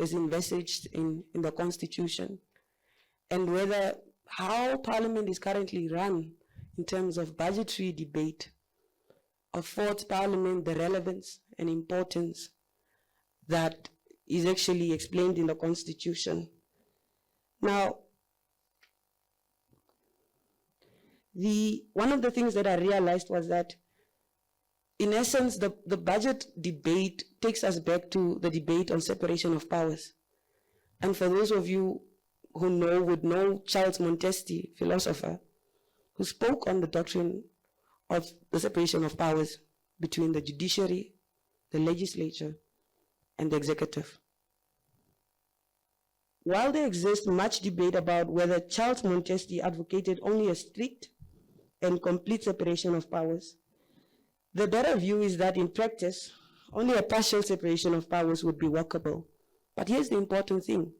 [SPEAKER 4] as envisaged in the Constitution, and whether how Parliament is currently run in terms of budgetary debate affords Parliament the relevance and importance that is actually explained in the Constitution. Now, one of the things that I realized was that, in essence, the budget debate takes us back to the debate on separation of powers. And for those of you who would know Charles Montesquieu, philosopher, who spoke on the doctrine of the separation of powers between the judiciary, the legislature, and the executive. While there exists much debate about whether Charles Montesquieu advocated only a strict and complete separation of powers, the better view is that in practice, only a partial separation of powers would be workable. But here's the important thing,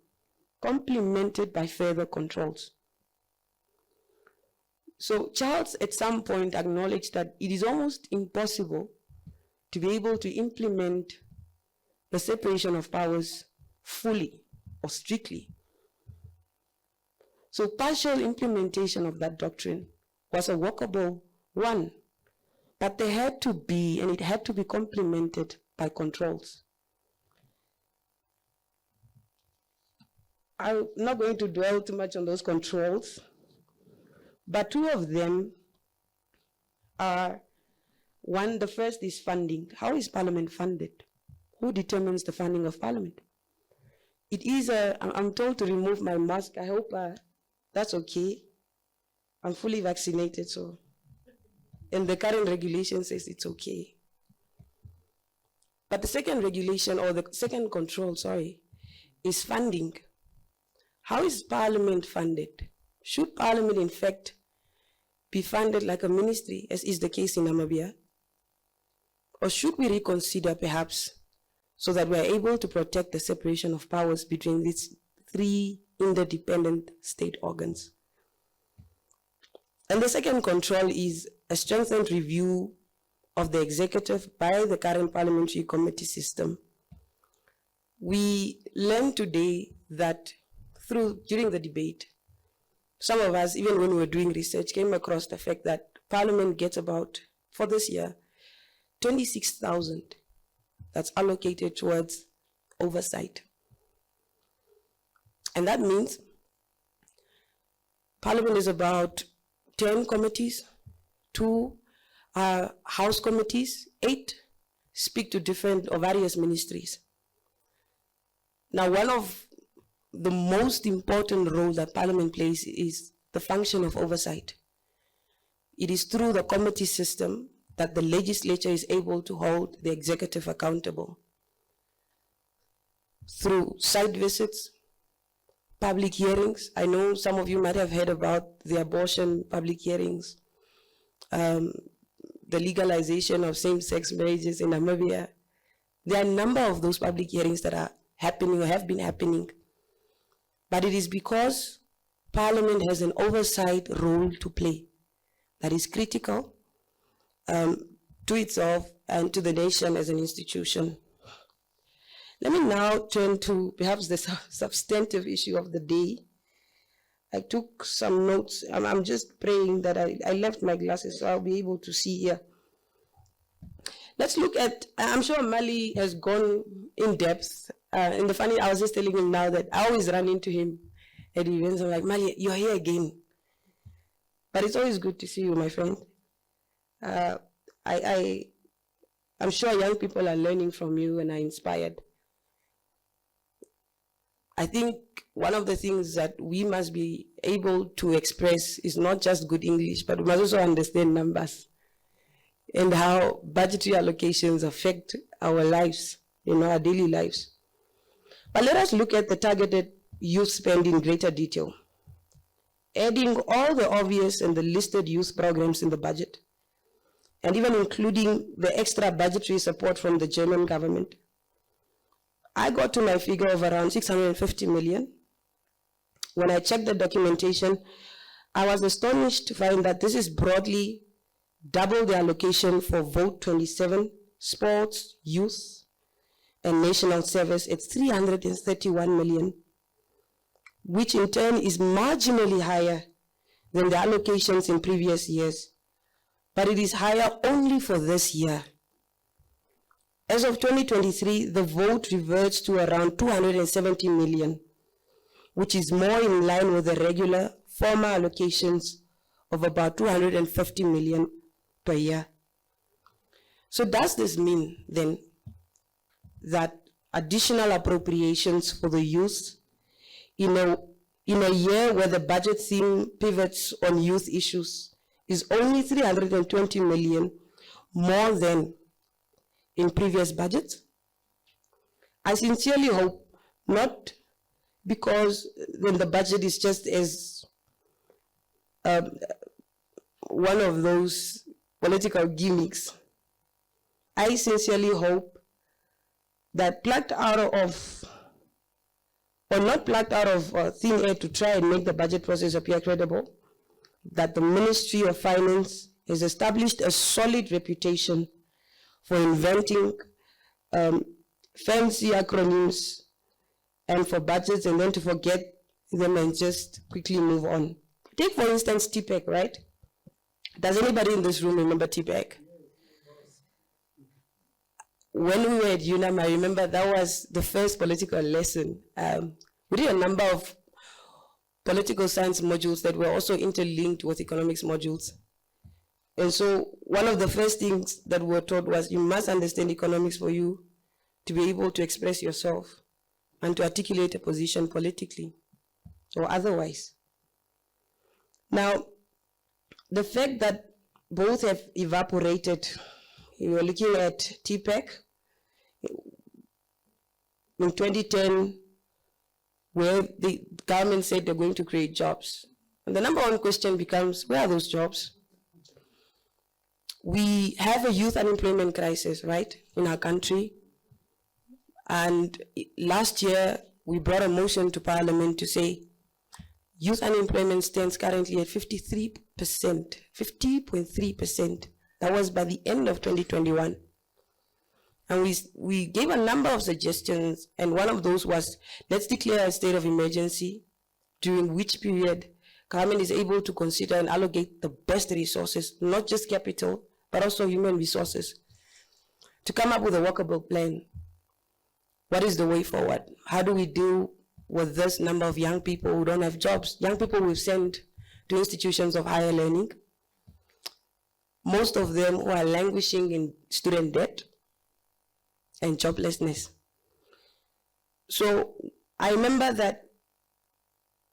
[SPEAKER 4] complemented by further controls. So Charles at some point acknowledged that it is almost impossible to be able to implement the separation of powers fully or strictly. So partial implementation of that doctrine was a workable one, but there had to be, and it had to be complemented by controls. I'm not going to dwell too much on those controls, but two of them are, one, the first is funding. How is Parliament funded? Who determines the funding of Parliament? It is I'm told to remove my mask. I hope that's okay. I'm fully vaccinated, so, and the current regulation says it's okay. But the second regulation, or the second control, is funding. How is Parliament funded? Should Parliament, in fact, be funded like a ministry, as is the case in Namibia? or should we reconsider perhaps, so that we're able to protect the separation of powers between these three interdependent state organs? And the second control is a strengthened review of the executive by the current parliamentary committee system. We learned today that during the debate, some of us, even when we were doing research, came across the fact that Parliament gets about, for this year, 26,000 that's allocated towards oversight. And that means Parliament is about 10 committees, 2 House committees, 8 speak to different or various ministries. Now, one of the most important role that Parliament plays is the function of oversight. It is through the committee system that the legislature is able to hold the executive accountable. Through site visits, public hearings. I know some of you might have heard about the abortion public hearings, the legalization of same-sex marriages in Namibia. There are a number of those public hearings that are happening or have been happening. But it is because Parliament has an oversight role to play that is critical to itself and to the nation as an institution. Let me now turn to perhaps the substantive issue of the day. I took some notes. I'm just praying that I left my glasses so I'll be able to see here. Let's look at, I'm sure Mali has gone in depth. And the funny, I was just telling him now that I always run into him at events. I'm like, Mali, you're here again. But it's always good to see you, my friend. I'm sure young people are learning from you and are inspired. I think one of the things that we must be able to express is not just good English, but we must also understand numbers and how budgetary allocations affect our lives, our daily lives. But let us look at the targeted youth spend in greater detail. Adding all the obvious and the listed youth programs in the budget, and even including the extra budgetary support from the German government, I got to my figure of around 650 million. When I checked the documentation, I was astonished to find that this is broadly double the allocation for Vote 27, sports, youth, and national service. It's 331 million, which in turn is marginally higher than the allocations in previous years, but it is higher only for this year. As of 2023, the vote reverts to around 270 million, which is more in line with the regular former allocations of about 250 million per year. So does this mean then that additional appropriations for the youth in a year where the budget theme pivots on youth issues is only 320 million more than in previous budgets? I sincerely hope not, because then the budget is just as one of those political gimmicks. I sincerely hope that plucked out of, or not plucked out of thin air to try and make the budget process appear credible, that the Ministry of Finance has established a solid reputation for inventing fancy acronyms and for budgets and then to forget them and just quickly move on. Take for instance TPEC, right? Does anybody in this room remember TPEC? When we were at UNAM, I remember that was the first political lesson. We did a number of political science modules that were also interlinked with economics modules. And so one of the first things that we were taught was you must understand economics for you to be able to express yourself and to articulate a position politically or otherwise. Now, the fact that both have evaporated, you were looking at TPEC in 2010, where the government said they're going to create jobs. And the number one question becomes, where are those jobs? We have a youth unemployment crisis, right, in our country. And last year, we brought a motion to Parliament to say youth unemployment stands currently at 53%, 50.3%. That was by the end of 2021. And we gave a number of suggestions, and one of those was, let's declare a state of emergency, during which period government is able to consider and allocate the best resources, not just capital, but also human resources, to come up with a workable plan. What is the way forward? How do we deal with this number of young people who don't have jobs? Young people we've sent to institutions of higher learning, most of them who are languishing in student debt and joblessness. So I remember that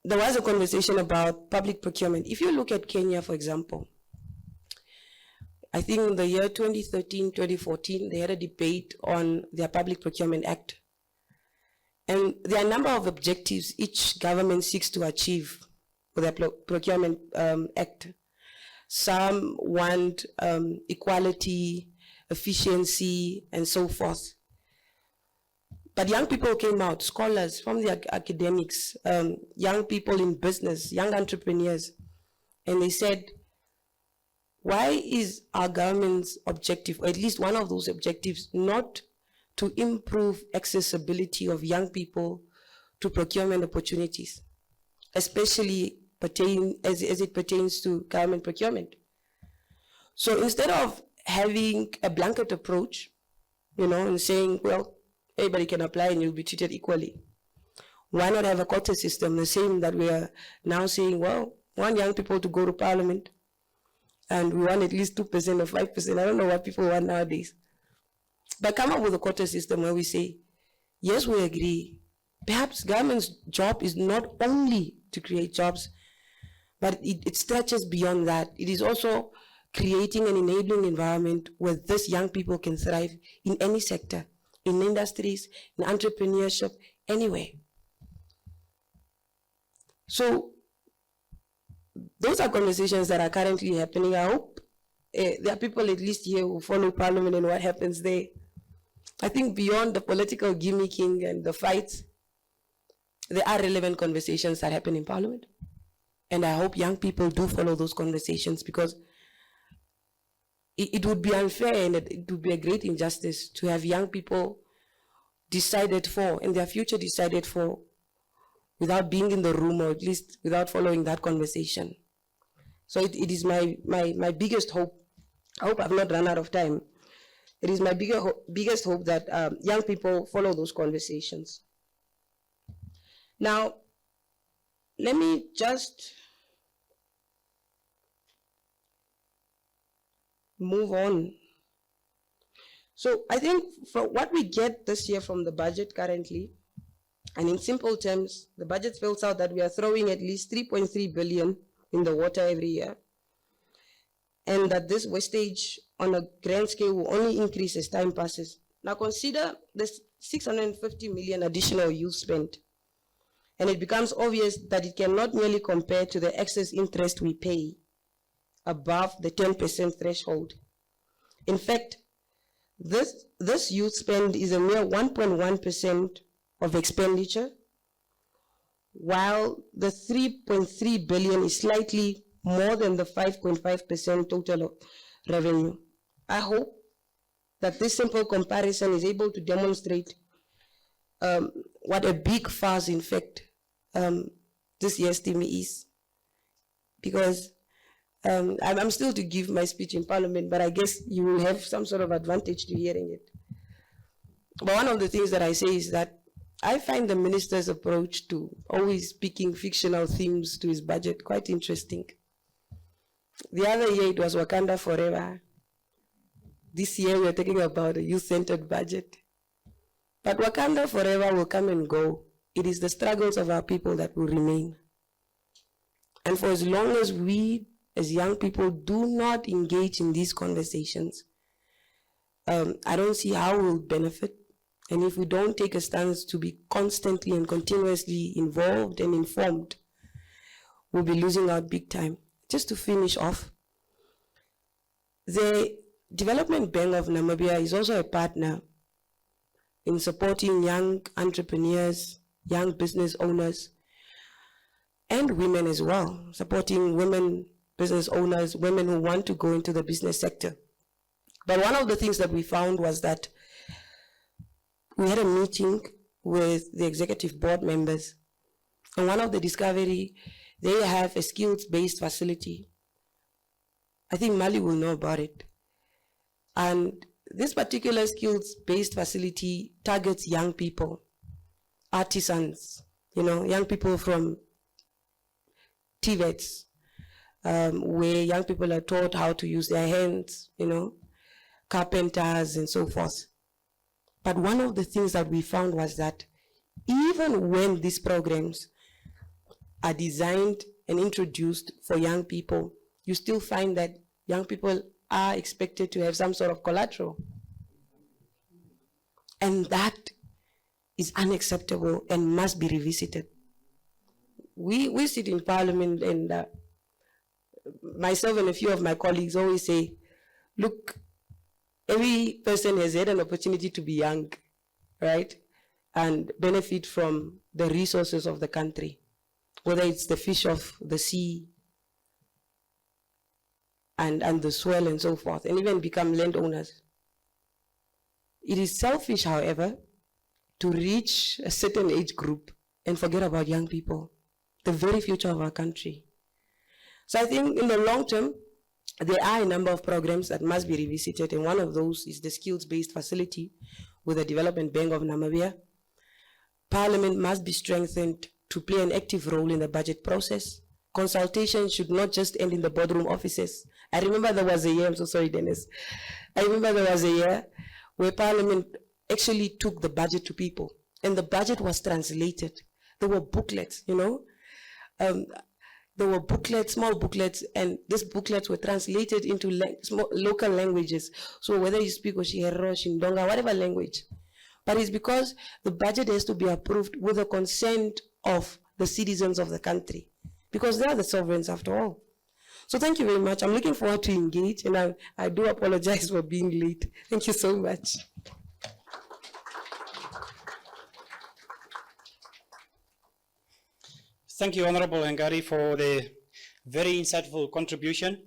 [SPEAKER 4] there was a conversation about public procurement. If you look at Kenya, for example, I think in the year 2013, 2014, they had a debate on their Public Procurement Act. And there are a number of objectives each government seeks to achieve with their Procurement Act. Some want equality, efficiency, and so forth. But young people came out, scholars from the academics, young people in business, young entrepreneurs, and they said, why is our government's objective, or at least one of those objectives, not to improve accessibility of young people to procurement opportunities, especially as it pertains to government procurement? So instead of having a blanket approach, and saying, well, everybody can apply and you'll be treated equally, why not have a quota system, the same that we are now saying, well, we want young people to go to parliament, and we want at least 2% or 5%. I don't know what people want nowadays. But come up with a quota system where we say, yes, we agree. Perhaps government's job is not only to create jobs, but it stretches beyond that. It is also creating an enabling environment where these young people can thrive in any sector, in industries, in entrepreneurship, anywhere. So those are conversations that are currently happening. I hope there are people at least here who follow Parliament and what happens there. I think beyond the political gimmicking and the fights, there are relevant conversations that happen in Parliament. And I hope young people do follow those conversations, because it would be unfair and it would be a great injustice to have young people decided for and their future decided for without being in the room, or at least without following that conversation. So it is my biggest hope. I hope I've not run out of time. It is my biggest hope that young people follow those conversations. Now, let me just move on. So I think for what we get this year from the budget currently, and in simple terms, the budget spells out that we are throwing at least 3.3 billion in the water every year, and that this wastage on a grand scale will only increase as time passes. Now consider this 650 million additional youth spent, and it becomes obvious that it cannot merely compare to the excess interest we pay above the 10% threshold. In fact, this youth spend is a mere 1.1% of expenditure, while the 3.3 billion is slightly more than the 5.5% total revenue. I hope that this simple comparison is able to demonstrate what a big fuss, in fact, this year's theme is. Because I'm still to give my speech in Parliament, but I guess you will have some sort of advantage to hearing it. But one of the things that I say is that I find the minister's approach to always picking fictional themes to his budget quite interesting. The other year it was Wakanda Forever. This year we are talking about a youth-centered budget. But Wakanda Forever will come and go. It is the struggles of our people that will remain. And for as long as we, as young people, do not engage in these conversations, I don't see how we'll benefit. And if we don't take a stance to be constantly and continuously involved and informed, we'll be losing out big time. Just to finish off, The Development Bank of Namibia is also a partner in supporting young entrepreneurs, young business owners, and women as well, supporting women business owners, women who want to go into the business sector. But one of the things that we found was that we had a meeting with the executive board members, and one of the discovery, they have a skills-based facility. I think Mali will know about it. And this particular skills-based facility targets young people, artisans, young people from TVETs, where young people are taught how to use their hands, carpenters and so forth. But one of the things that we found was that even when these programs are designed and introduced for young people, you still find that young people are expected to have some sort of collateral. And that is unacceptable and must be revisited. We sit in Parliament, and myself and a few of my colleagues always say, look, every person has had an opportunity to be young, right? And benefit from the resources of the country, whether it's the fish of the sea and the soil and so forth, and even become landowners. It is selfish, however, to reach a certain age group and forget about young people, the very future of our country. So I think in the long term, there are a number of programs that must be revisited, and one of those is the skills-based facility with the Development Bank of Namibia. Parliament must be strengthened to play an active role in the budget process. Consultation should not just end in the boardroom offices. I remember there was a year, I'm so sorry, Dennis. I remember there was a year where Parliament actually took the budget to people, and the budget was translated. There were booklets, there were booklets, small booklets, and these booklets were translated into local languages. So whether you speak Oshihero, Shindonga, whatever language. But it's because the budget has to be approved with the consent of the citizens of the country, because they are the sovereigns after all. So thank you very much. I'm looking forward to engage, and I do apologize for being late. Thank you so much.
[SPEAKER 1] Thank you, Honorable Hengari, for the very insightful contribution.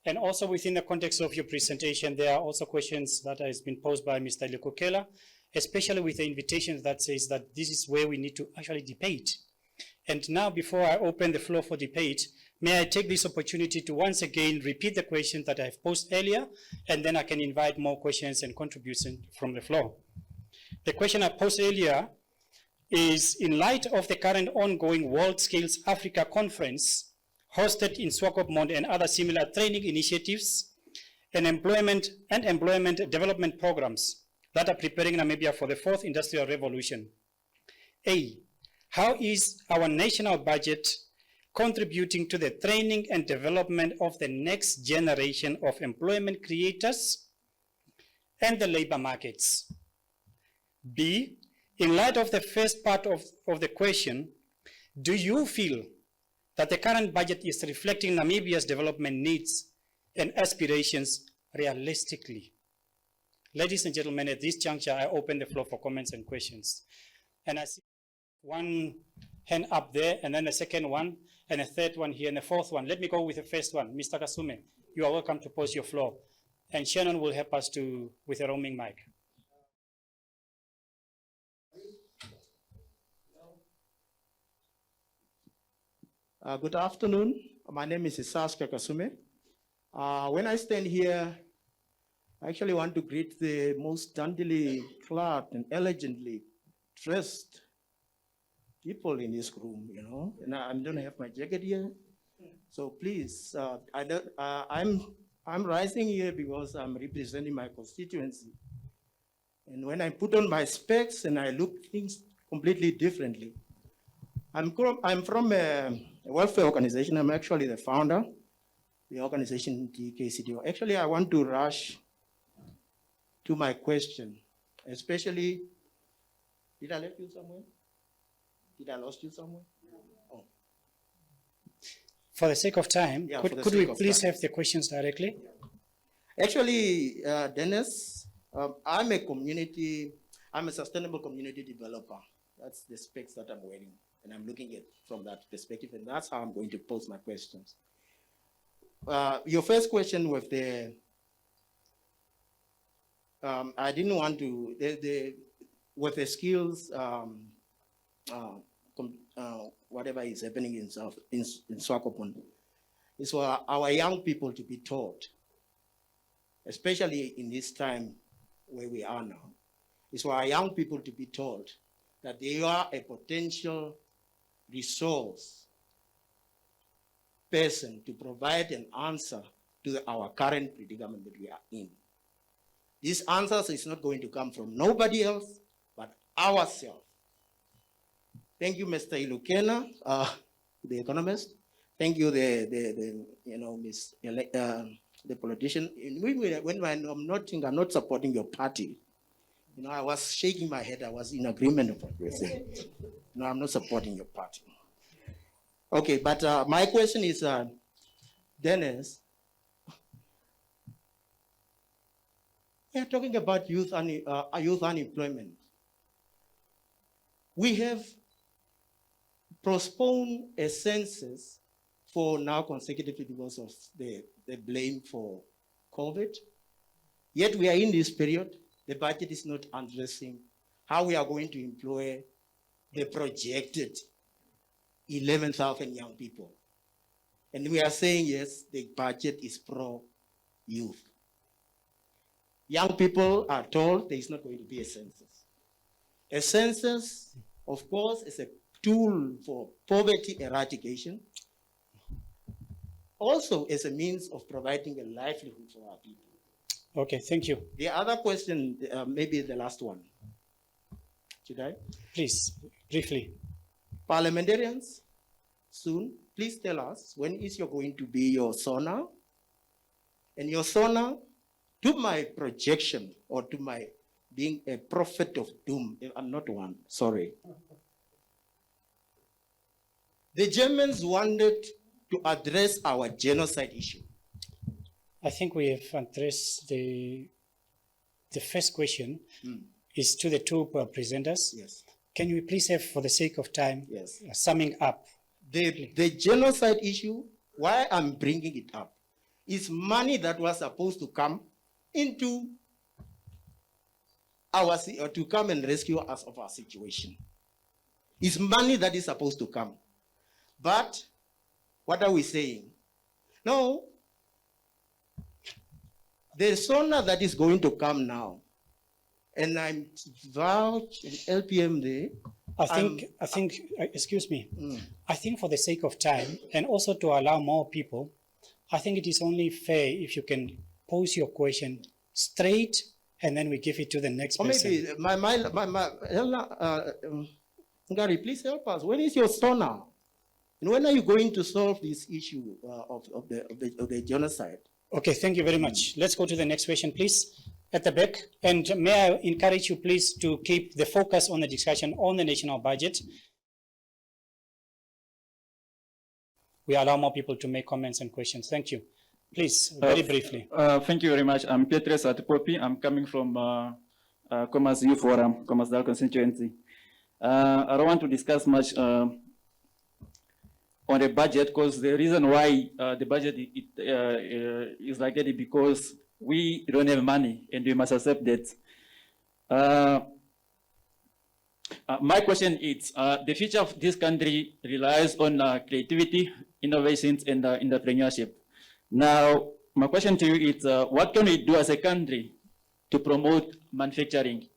[SPEAKER 1] And also within the context of your presentation, there are also questions that has been posed by Mr. Lekokela, especially with the invitation that says that this is where we need to actually debate. And now, before I open the floor for debate, may I take this opportunity to once again repeat the questions that I've posed earlier, and then I can invite more questions and contributions from the floor. The question I posed earlier is, in light of the current ongoing World Skills Africa Conference hosted in Swakopmund and other similar training initiatives and employment development programs that are preparing Namibia for the fourth industrial revolution. A, how is our national budget contributing to the training and development of the next generation of employment creators and the labor markets? B, in light of the first part of the question, do you feel that the current budget is reflecting Namibia's development needs and aspirations realistically? Ladies and gentlemen, at this juncture, I open the floor for comments and questions. And I see one hand up there, and then a second one, and a third one here, and a fourth one. Let me go with the first one. Mr. Kasume, you are welcome to pose your floor. And Shannon will help us with a roaming mic.
[SPEAKER 5] Good afternoon. My name is Isaska Kasume. When I stand here, I actually want to greet the most dandily clad and elegantly dressed people in this room, and I don't have my jacket here. So please, I'm rising here because I'm representing my constituency. And when I put on my specs and I look things completely differently. I'm from a welfare organization. I'm actually the founder, the organization TKCDO. Actually, I want to rush to my question, especially, did I let you somewhere? Did I lost you somewhere? Oh.
[SPEAKER 1] For the sake of time, could we please have the questions directly?
[SPEAKER 5] Actually, Dennis, I'm a sustainable community developer. That's the specs that I'm wearing, and I'm looking at from that perspective, and that's how I'm going to pose my questions. Your first question with the, I didn't want to, with the skills, whatever is happening in Swakopmund, is for our young people to be taught, especially in this time where we are now, is for our young people to be taught that they are a potential resource person to provide an answer to our current predicament that we are in. These answers is not going to come from nobody else but ourselves. Thank you, Mr. Ilukena, the economist. Thank you, the politician. When I'm not supporting your party, I was shaking my head. I was in agreement with what you're saying. No, I'm not supporting your party. Okay, but my question is, Dennis, we are talking about youth unemployment. We have postponed a census for now consecutively because of the blame for COVID. Yet we are in this period. The budget is not addressing how we are going to employ the projected 11,000 young people. And we are saying, yes, the budget is pro-youth. Young people are told there is not going to be a census. A census, of course, is a tool for poverty eradication, also as a means of providing a livelihood for our people.
[SPEAKER 1] Okay, thank you.
[SPEAKER 5] The other question, maybe the last one. Should I?
[SPEAKER 1] Please, briefly.
[SPEAKER 5] Parliamentarians, soon, please tell us, when is going to be your SONA? And your SONA, to my projection, or to my being a prophet of doom, I'm not one, sorry. The Germans wanted to address our genocide issue.
[SPEAKER 1] I think we have addressed the first question is to the two presenters.
[SPEAKER 5] Yes.
[SPEAKER 1] Can we please have, for the sake of time,
[SPEAKER 5] Yes.
[SPEAKER 1] Summing up?
[SPEAKER 5] The genocide issue, why I'm bringing it up, is money that was supposed to come into to come and rescue us of our situation. It's money that is supposed to come. But what are we saying? No. The SONA that is going to come now, and I'm vouch in LPM there.
[SPEAKER 1] I think, excuse me, I think for the sake of time and also to allow more people, I think it is only fair if you can pose your question straight and then we give it to the next person.
[SPEAKER 5] Maybe, Ngari, please help us. When is your SONA? And when are you going to solve this issue of the genocide?
[SPEAKER 1] Okay, thank you very much. Let's go to the next question, please, at the back. And may I encourage you, please, to keep the focus on the discussion on the national budget. We allow more people to make comments and questions. Thank you. Please, very briefly.
[SPEAKER 6] Thank you very much. I'm Petrus Atipopi. I'm coming from Commerce Youth Forum, Commerce constituency. I don't want to discuss much on the budget, because the reason why the budget is like that is because we don't have money and we must accept that. My question is, the future of this country relies on creativity, innovations, and entrepreneurship. Now, my question to you is, what can we do as a country to promote manufacturing?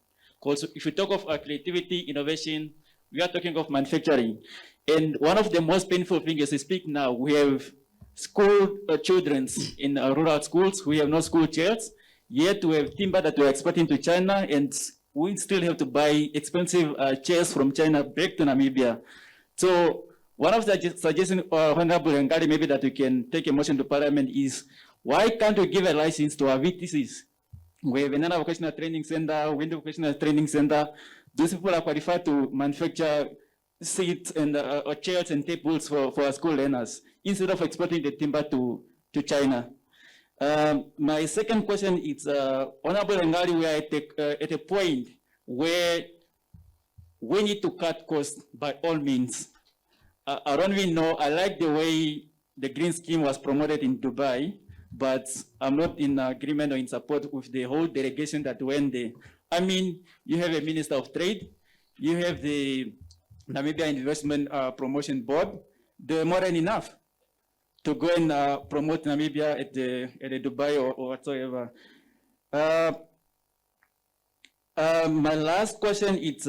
[SPEAKER 6] Because if we talk of creativity, innovation, we are talking of manufacturing. And one of the most painful things as we speak now, we have school children in rural schools. We have no school chairs. Yet we have timber that we're exporting to China, and we still have to buy expensive chairs from China back to Namibia. So one of the suggestions, Honorable Ngari, maybe that we can take a motion to Parliament is, why can't we give a license to our VTCs? We have another vocational training center, window vocational training center. Those people are qualified to manufacture seats and chairs and tables for our school learners, instead of exporting the timber to China. My second question is, Honorable Ngali, we are at a point where we need to cut costs by all means. I don't really know, I like the way the green scheme was promoted in Dubai, but I'm not in agreement or in support with the whole delegation that went there. I mean, you have a Minister of Trade, you have the Namibia Investment Promotion Board, they're more than enough to go and promote Namibia at the Dubai or whatsoever. My last question is,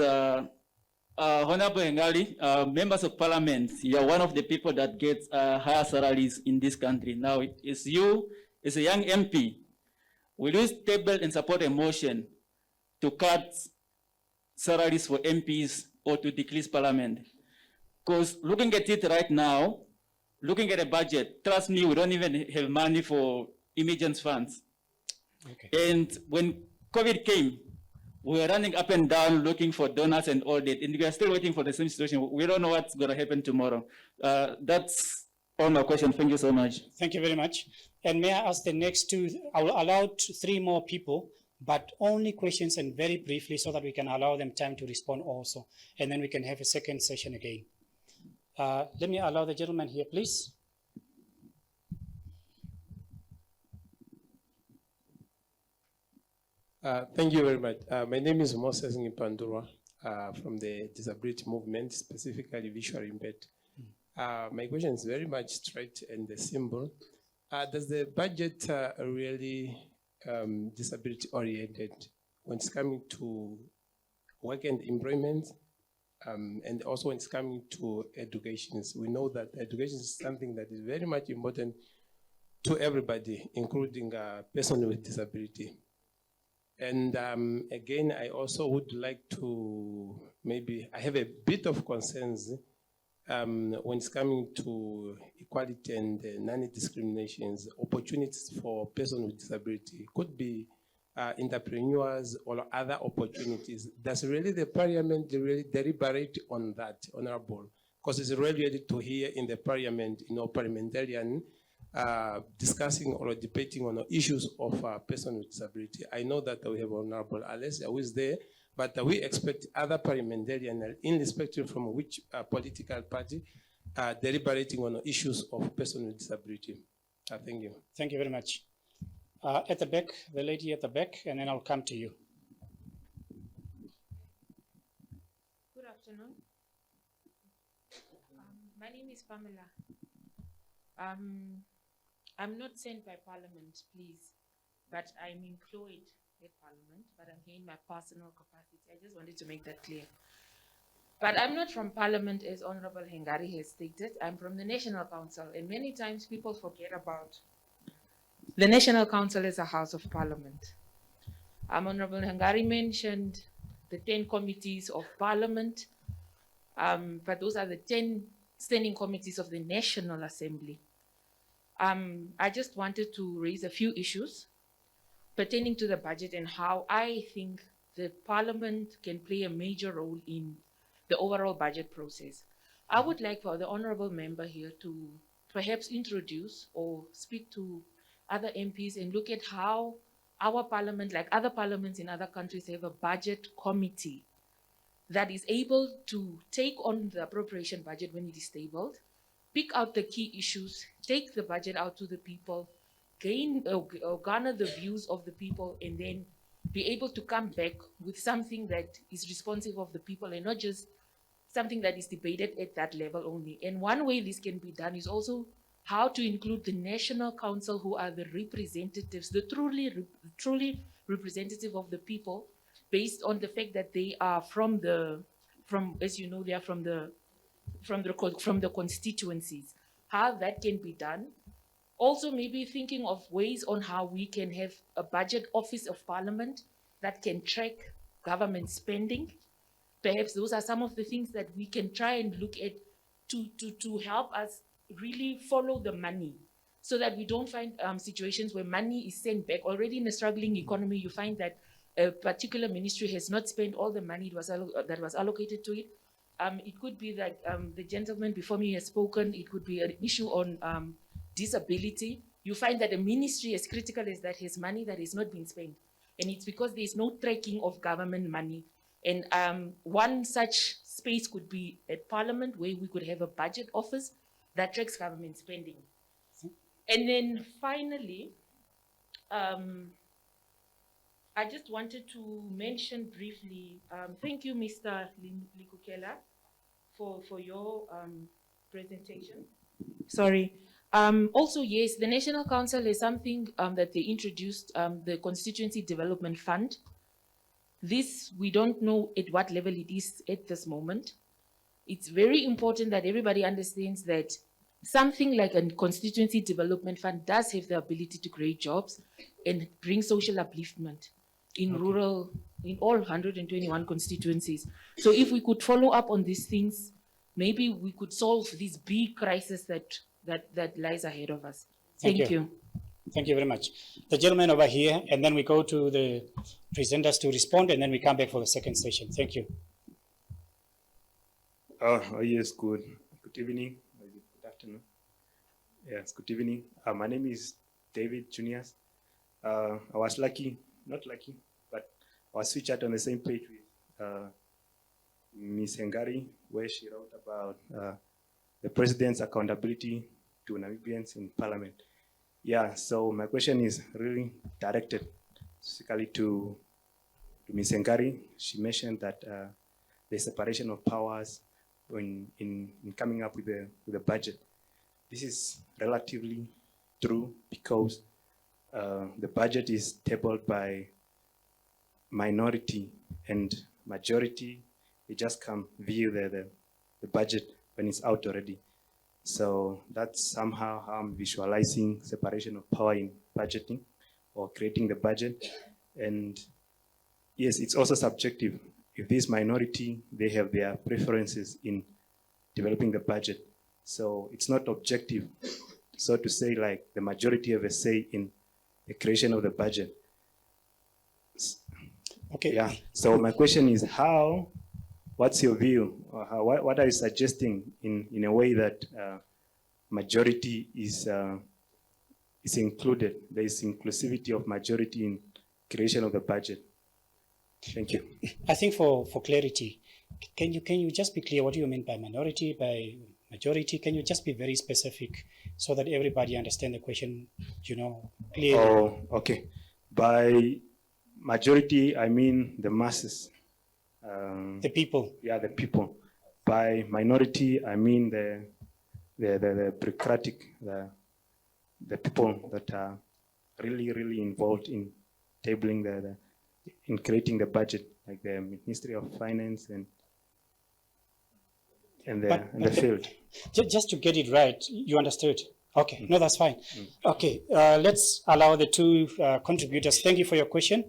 [SPEAKER 6] Honorable Ngali, members of parliament, you're one of the people that gets higher salaries in this country. Now, it's you, as a young MP, will you table and support a motion to cut salaries for MPs or to decrease parliament? Because looking at it right now, looking at a budget, trust me, we don't even have money for emergency funds. Okay. And when COVID came, we were running up and down looking for donors and all that, and we are still waiting for the same situation. We don't know what's going to happen tomorrow. That's all my questions. Thank you so much.
[SPEAKER 1] Thank you very much. And may I ask the next two, I will allow three more people, but only questions and very briefly so that we can allow them time to respond also. And then we can have a second session again. Let me allow the gentleman here, please.
[SPEAKER 7] Thank you very much. My name is Moses Ngipandurwa from the Disability Movement, specifically visually impaired. My question is very much straight and simple. Does the budget really disability oriented when it's coming to work and employment, and also when it's coming to education? We know that education is something that is very much important to everybody, including persons with disability. And again, I also would like to I have a bit of concerns when it's coming to equality and non-discriminations, opportunities for persons with disability. Could be entrepreneurs or other opportunities. Does really the parliament really deliberate on that, Honorable? Because it's really ready to hear in the parliament, parliamentarian discussing or debating on issues of persons with disability. I know that we have Honorable Alessia who is there, but we expect other parliamentarians, irrespective from which political party, deliberating on issues of persons with disability. Thank you.
[SPEAKER 1] Thank you very much. At the back, the lady at the back, and then I'll come to you.
[SPEAKER 8] Good afternoon. My name is Pamela. I'm not sent by Parliament, please, but I'm employed at Parliament, but I'm here in my personal capacity. I just wanted to make that clear. But I'm not from Parliament, as Honorable Hengari has stated. I'm from the National Council, and many times people forget about the National Council as a House of Parliament. Honorable Hengari mentioned the 10 committees of Parliament, but those are the 10 standing committees of the National Assembly. I just wanted to raise a few issues pertaining to the budget and how I think the Parliament can play a major role in the overall budget process. I would like for the honorable member here to perhaps introduce or speak to other MPs and look at how our Parliament, like other parliaments in other countries, have a budget committee that is able to take on the appropriation budget when it is tabled, pick out the key issues, take the budget out to the people, garner the views of the people, and then be able to come back with something that is responsive of the people and not just something that is debated at that level only. And one way this can be done is also how to include the National Council, who are the representatives, the truly representative of the people, based on the fact that they are as you know, they are from the constituencies, how that can be done. Also, maybe thinking of ways on how we can have a budget office of Parliament that can track government spending. Perhaps those are some of the things that we can try and look at to help us really follow the money, so that we don't find situations where money is sent back. Already in a struggling economy, you find that a particular ministry has not spent all the money that was allocated to it. It could be that the gentleman before me has spoken. It could be an issue on disability. you find that a ministry as critical as that has money that is not being spent. And it's because there's no tracking of government money. And one such space could be at Parliament, where we could have a budget office that tracks government spending. And then finally, I just wanted to mention briefly, thank you, Mr. Likukela, for your presentation. Sorry. Also, yes, the National Council is something that they introduced, the Constituency Development Fund. This, we don't know at what level it is at this moment. It's very important that everybody understands that something like a Constituency Development Fund does have the ability to create jobs and bring social upliftment in rural, in all 121 constituencies. So if we could follow up on these things, maybe we could solve this big crisis that lies ahead of us. Thank you.
[SPEAKER 1] Thank you very much. The gentleman over here, and then we go to the presenters to respond, and then we come back for the second session. Thank you.
[SPEAKER 9] Yes, good evening. Good afternoon. Yes, good evening. My name is David Juniors. I was not lucky, but I was featured on the same page with Ms. Hengari, where she wrote about the president's accountability to Namibians in Parliament. Yeah, so my question is really directed specifically to Ms. Hengari. She mentioned that the separation of powers in coming up with the budget. This is relatively true because the budget is tabled by minority and majority. They just come view the budget when it's out already. So that's somehow how I'm visualizing separation of power in budgeting or creating the budget. And yes, it's also subjective. If this minority, they have their preferences in developing the budget. So it's not objective. So to say like the majority have a say in the creation of the budget.
[SPEAKER 1] Okay.
[SPEAKER 9] Yeah. So my question is what's your view? What are you suggesting in a way that majority is included? There is inclusivity of majority in creation of the budget. Thank you.
[SPEAKER 1] I think for clarity, can you just be clear what you mean by minority, by majority? Can you just be very specific so that everybody understand the question, clearly?
[SPEAKER 9] Oh, okay. By majority, I mean the masses.
[SPEAKER 1] The people.
[SPEAKER 9] Yeah, the people. By minority, I mean the bureaucratic, the people that are really involved in tabling in creating the budget, like the Ministry of Finance and the field.
[SPEAKER 1] Just to get it right, you understood? Okay, no, that's fine. Okay, let's allow the two contributors. Thank you for your question.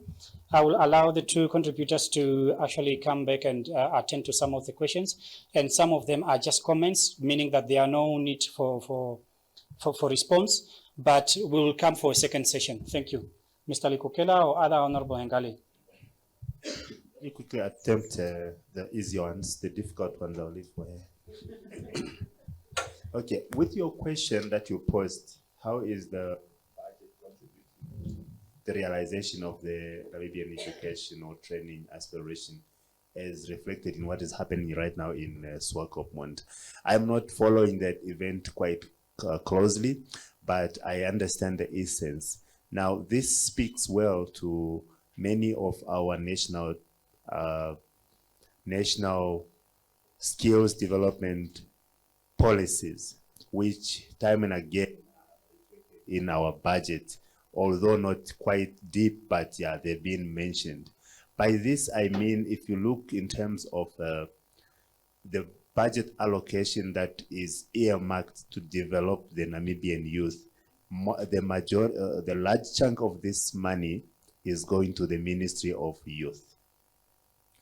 [SPEAKER 1] I will allow the two contributors to actually come back and attend to some of the questions. And some of them are just comments, meaning that there are no need for response, but we will come for a second session. Thank you. Mr. Likukela or other Honorable Ngali.
[SPEAKER 3] Let me quickly attempt the easy ones, the difficult ones I'll leave for here. Okay, with your question that you posed, how is the budget contributing to the realization of the Namibian education or training aspiration as reflected in what is happening right now in Swakopmund? I'm not following that event quite closely, but I understand the essence. Now, this speaks well to many of our national skills development policies, which time and again in our budget, although not quite deep, but yeah, they've been mentioned. By this, I mean, if you look in terms of the budget allocation that is earmarked to develop the Namibian youth, the large chunk of this money is going to the Ministry of Youth.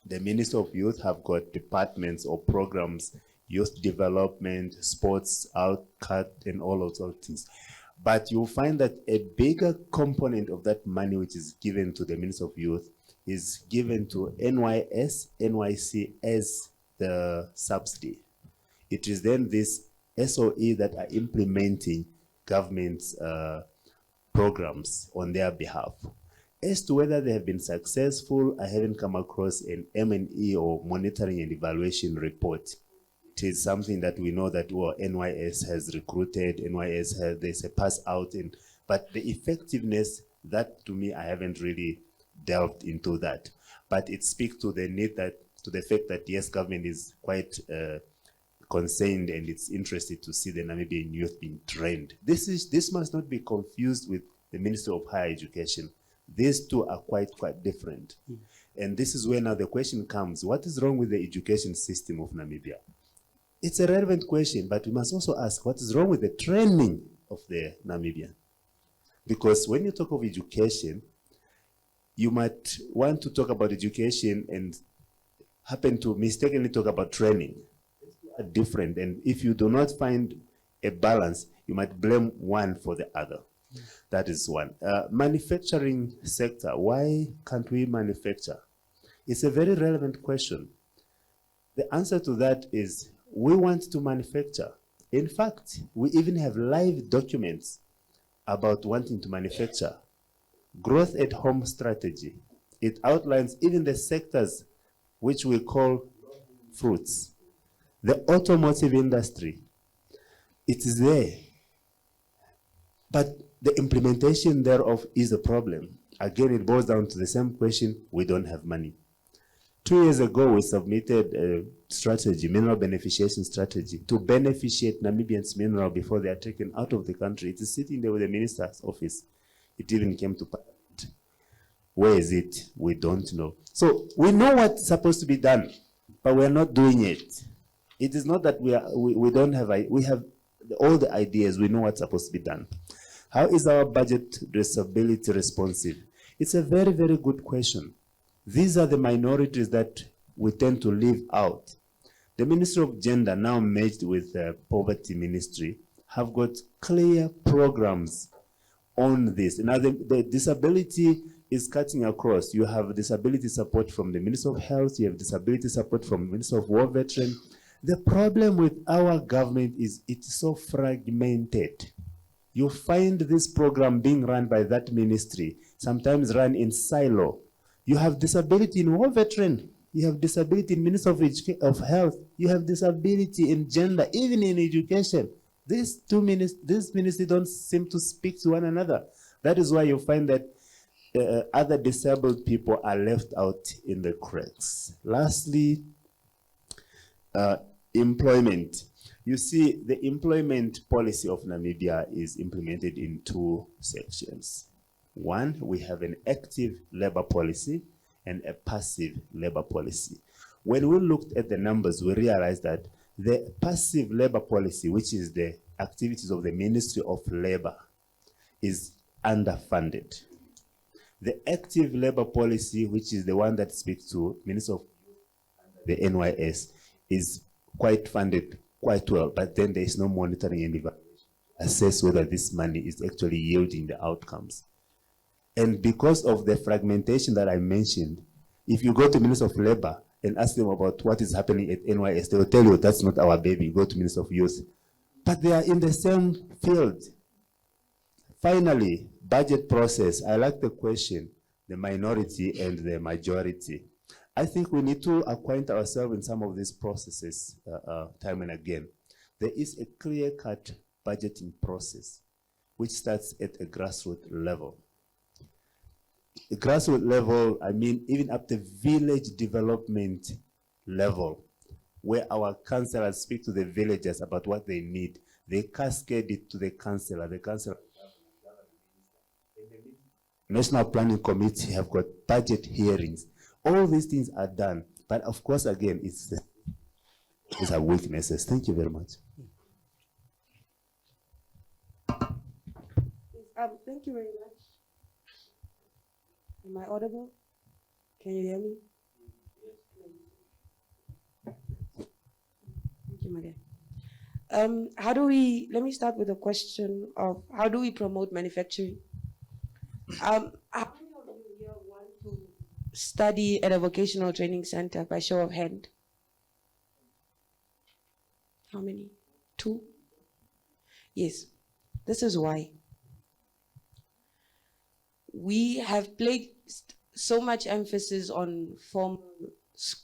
[SPEAKER 3] The Ministry of Youth have got departments or programs, youth development, sports, outcut, and all of those things. But you'll find that a bigger component of that money which is given to the Ministry of Youth is given to NYS, NYC as the subsidy. It is then this SOE that are implementing government's programs on their behalf. As to whether they have been successful, I haven't come across an M&E or monitoring and evaluation report. It is something that we know that NYS has recruited, NYS has, there's a pass out, but the effectiveness, that to me, I haven't really delved into that. But it speaks to the need that, to the fact that yes, government is quite concerned and it's interested to see the Namibian youth being trained. This must not be confused with the Ministry of Higher Education. These two are quite different. And this is where now the question comes, what is wrong with the education system of Namibia? It's a relevant question, but we must also ask, what is wrong with the training of the Namibian? Because when you talk of education, you might want to talk about education and happen to mistakenly talk about training. Are different, and if you do not find a balance, you might blame one for the other. That is one. Manufacturing sector, why can't we manufacture? It's a very relevant question. The answer to that is we want to manufacture. In fact, we even have live documents about wanting to manufacture. Growth at home strategy. It outlines even the sectors which we call fruits. The automotive industry, it is there. But the implementation thereof is a problem. Again, it boils down to the same question, we don't have money. 2 years ago, we submitted a strategy, mineral beneficiation strategy, to beneficiate Namibians' mineral before they are taken out of the country. It is sitting there with the minister's office. It even came to Parliament. Where is it? We don't know. So we know what's supposed to be done, but we're not doing it. It is not that we don't have, we have all the ideas, we know what's supposed to be done. How is our budget disability responsive? It's a very, very good question. These are the minorities that we tend to leave out. The Ministry of Gender, now merged with the Poverty Ministry, have got clear programs on this. Now the disability is cutting across. You have disability support from the Ministry of Health, you have disability support from the Ministry of War Veteran. The problem with our government is it's so fragmented. You find this program being run by that ministry, sometimes run in silo. You have disability in War Veteran, you have disability in Ministry of Health, you have disability in gender, even in education. These ministries don't seem to speak to one another. That is why you find that other disabled people are left out in the cracks. Lastly, employment. You see, the employment policy of Namibia is implemented in two sections. One, we have an active labor policy and a passive labor policy. When we looked at the numbers, we realized that the passive labor policy, which is the activities of the Ministry of Labor, is underfunded. The active labor policy, which is the one that speaks to Ministry of the NYS, is quite funded quite well, but then there is no monitoring and evaluation to assess whether this money is actually yielding the outcomes. And because of the fragmentation that I mentioned, if you go to Ministry of Labor and ask them about what is happening at NYS, they will tell you that's not our baby, go to Ministry of Youth. But they are in the same field. Finally, budget process. I like the question, the minority and the majority. I think we need to acquaint ourselves in some of these processes time and again. There is a clear-cut budgeting process which starts at a grassroots level. The grassroots level, I mean, even up the village development level, where our councillors speak to the villagers about what they need. They cascade it to the councillor. The councillor, National Planning Committee have got budget hearings. All these things are done, but of course, again, these are weaknesses. Thank you very much.
[SPEAKER 4] Thank you very much. Am I audible? Can you hear me? Thank you, Maria. Let me start with a question of how do we promote manufacturing? How many of you here want to study at a vocational training center by show of hand? How many? 2? Yes. This is why. we have placed so much emphasis on formal schooling,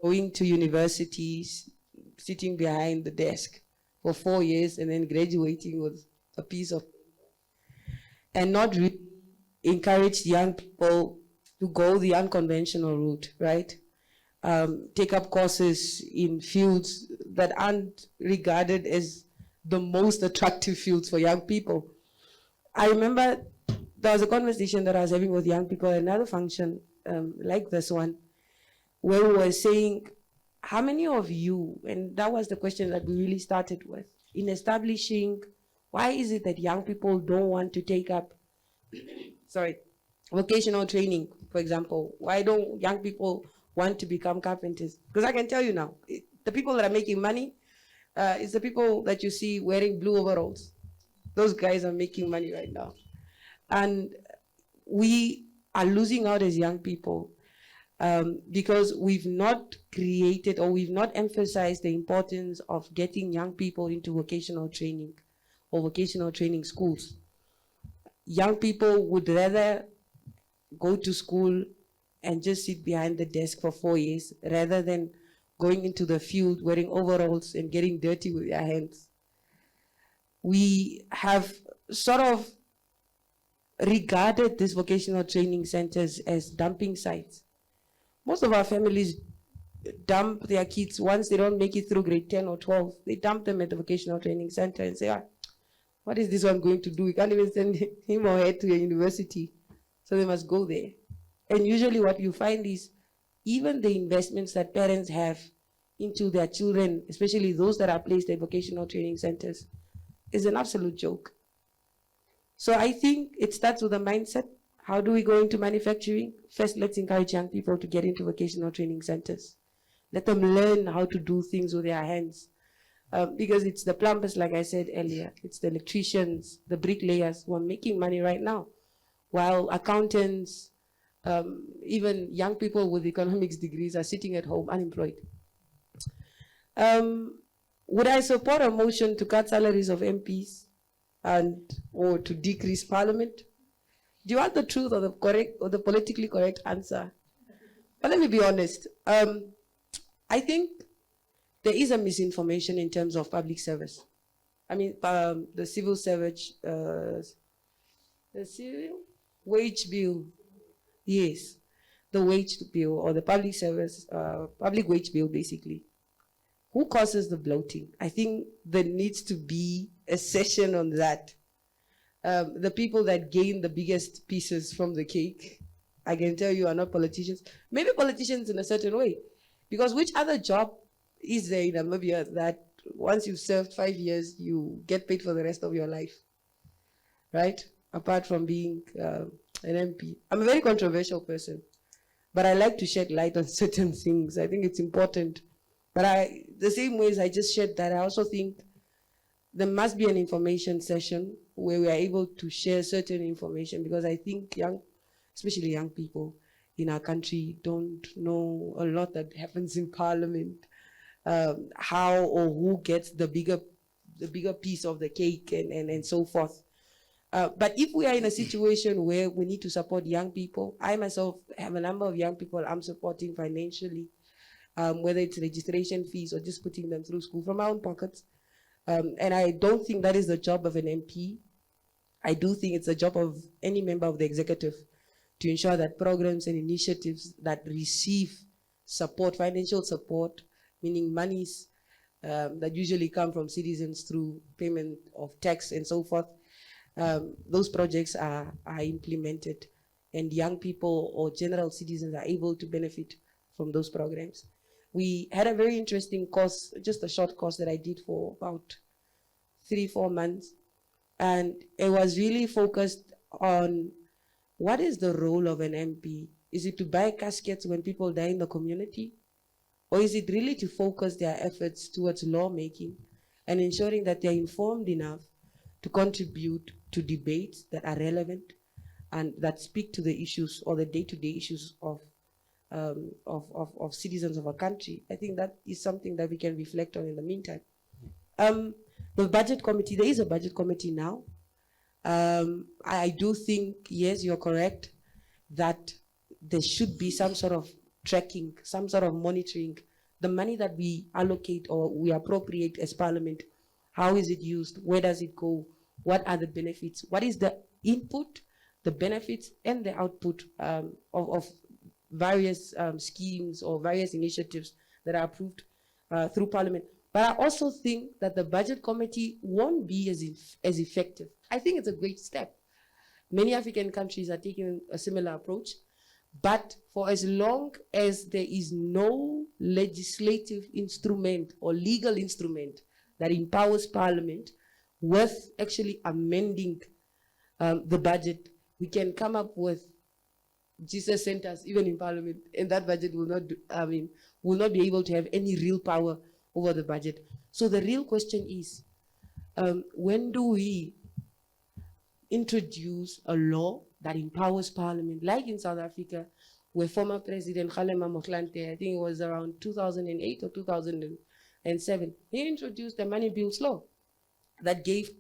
[SPEAKER 4] going to universities, sitting behind the desk for 4 years and then graduating with a piece of paper, and not really encourage young people to go the unconventional route, right? Take up courses in fields that aren't regarded as the most attractive fields for young people. I remember there was a conversation that I was having with young people at another function like this one, where we were saying, how many of you, and that was the question that we really started with, in establishing why is it that young people don't want to take up, sorry, vocational training, for example? Why don't young people want to become carpenters? Because I can tell you now, the people that are making money is the people that you see wearing blue overalls. Those guys are making money right now. And we are losing out as young people because we've not created or we've not emphasized the importance of getting young people into vocational training or vocational training schools. Young people would rather go to school and just sit behind the desk for 4 years rather than going into the field wearing overalls and getting dirty with their hands. We have sort of regarded these vocational training centers as dumping sites. Most of our families dump their kids once they don't make it through grade 10 or 12. They dump them at the vocational training center and say, what is this one going to do? We can't even send him or her to a university. So they must go there. And usually what you find is even the investments that parents have into their children, especially those that are placed at vocational training centers, is an absolute joke. So I think it starts with a mindset. How do we go into manufacturing? First, let's encourage young people to get into vocational training centers. Let them learn how to do things with their hands. Because it's the plumbers, like I said earlier, it's the electricians, the bricklayers who are making money right now, while accountants, even young people with economics degrees are sitting at home unemployed. Would I support a motion to cut salaries of MPs or to decrease parliament? Do you want the truth or the correct or the politically correct answer? But let me be honest. I think there is a misinformation in terms of public service. I mean, the civil service, the civil wage bill, yes, the wage bill or the public service, public wage bill, basically. Who causes the bloating? I think there needs to be a session on that. The people that gain the biggest pieces from the cake, I can tell you, are not politicians. Maybe politicians in a certain way. Because which other job is there in Namibia that once you've served 5 years, you get paid for the rest of your life? Right? Apart from being an MP. I'm a very controversial person, but I like to shed light on certain things. I think it's important. But the same ways I just shared that, I also think there must be an information session where we are able to share certain information, because I think especially young people in our country don't know a lot that happens in parliament, how or who gets the bigger piece of the cake and so forth. But if we are in a situation where we need to support young people, I myself have a number of young people I'm supporting financially, whether it's registration fees or just putting them through school from my own pockets. And I don't think that is the job of an MP. I do think it's the job of any member of the executive to ensure that programs and initiatives that receive support, financial support, meaning monies that usually come from citizens through payment of tax and so forth, those projects are implemented, and young people or general citizens are able to benefit from those programs. We had a very interesting course, just a short course that I did for about 3-4 months. And it was really focused on what is the role of an MP? Is it to buy caskets when people die in the community? Or is it really to focus their efforts towards lawmaking and ensuring that they're informed enough to contribute to debates that are relevant and that speak to the issues or the day-to-day issues of citizens of our country? I think that is something that we can reflect on in the meantime. The budget committee, there is a budget committee now. I do think, yes, you're correct, that there should be some sort of tracking, some sort of monitoring. The money that we allocate or we appropriate as Parliament, how is it used? Where does it go? What are the benefits? What is the input, the benefits, and the output of various schemes or various initiatives that are approved through Parliament? But I also think that the Budget Committee won't be as effective. I think it's a great step. Many African countries are taking a similar approach, but for as long as there is no legislative instrument or legal instrument that empowers Parliament with actually amending the budget, we can come up with Jesus centers even in Parliament, and that budget will not will not be able to have any real power over the budget. So the real question is, when do we introduce a law that empowers Parliament, like in South Africa, where former President Kgalema Motlanthe, I think it was around 2008 or 2007, he introduced the money bills law that gave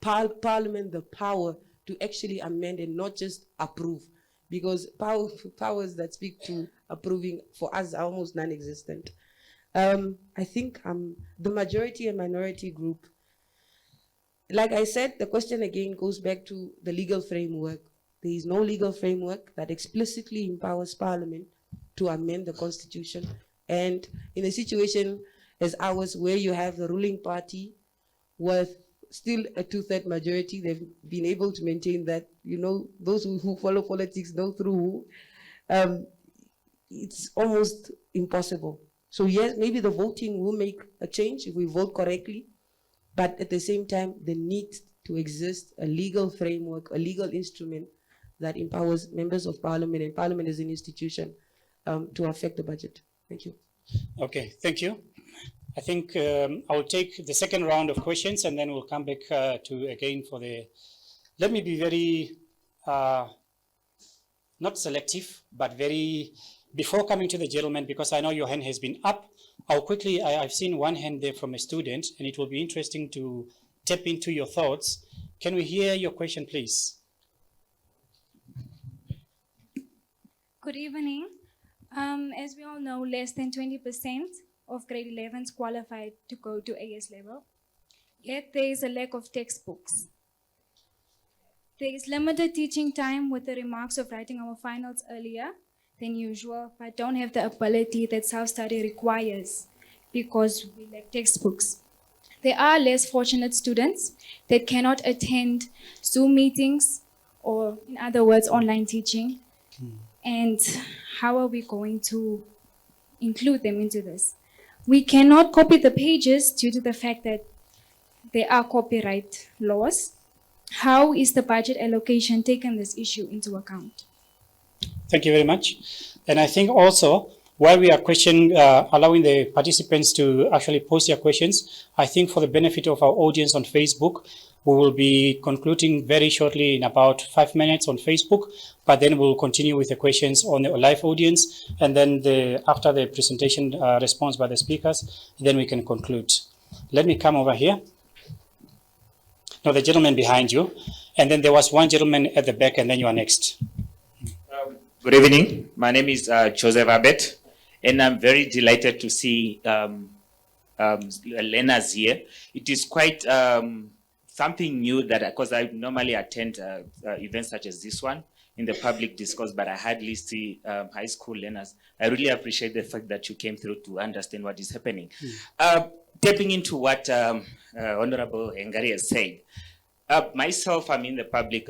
[SPEAKER 4] Parliament the power to actually amend and not just approve, because powers that speak to approving for us are almost non-existent. I think the majority and minority group, like I said, the question again goes back to the legal framework. There is no legal framework that explicitly empowers Parliament to amend the Constitution. And in a situation as ours, where you have the ruling party with still a two-thirds majority, they've been able to maintain that. You know, those who follow politics know through. It's almost impossible. So yes, maybe the voting will make a change if we vote correctly, but at the same time, there needs to exist a legal framework, a legal instrument that empowers members of Parliament and Parliament as an institution to affect the budget. Thank you.
[SPEAKER 1] Okay, thank you. I think I'll take the second round of questions and then we'll come back to again for the, let me be very, not selective, but very, before coming to the gentleman, because I know your hand has been up, I'll quickly, I've seen one hand there from a student, and it will be interesting to tap into your thoughts. Can we hear your question, please?
[SPEAKER 10] Good evening. As we all know, less than 20% of grade 11s qualified to go to AS level. Yet there is a lack of textbooks. There is limited teaching time, with the remarks of writing our finals earlier than usual, but don't have the ability that self-study requires because we lack textbooks. There are less fortunate students that cannot attend Zoom meetings, or in other words, online teaching. And how are we going to include them into this? We cannot copy the pages due to the fact that there are copyright laws. How is the budget allocation taking this issue into account?
[SPEAKER 1] Thank you very much. And I think also, while we are allowing the participants to actually post their questions, I think for the benefit of our audience on Facebook, we will be concluding very shortly in about 5 minutes on Facebook, but then we'll continue with the questions on the live audience, and then after the presentation response by the speakers, then we can conclude. Let me come over here. No, the gentleman behind you, and then there was one gentleman at the back, and then you are next.
[SPEAKER 11] Good evening. My name is Joseph Abet, and I'm very delighted to see learners here. It is quite something new that, because I normally attend events such as this one in the public discourse, but I hardly see high school learners. I really appreciate the fact that you came through to understand what is happening. Tapping into what Honorable Engari has said, myself, I'm in the public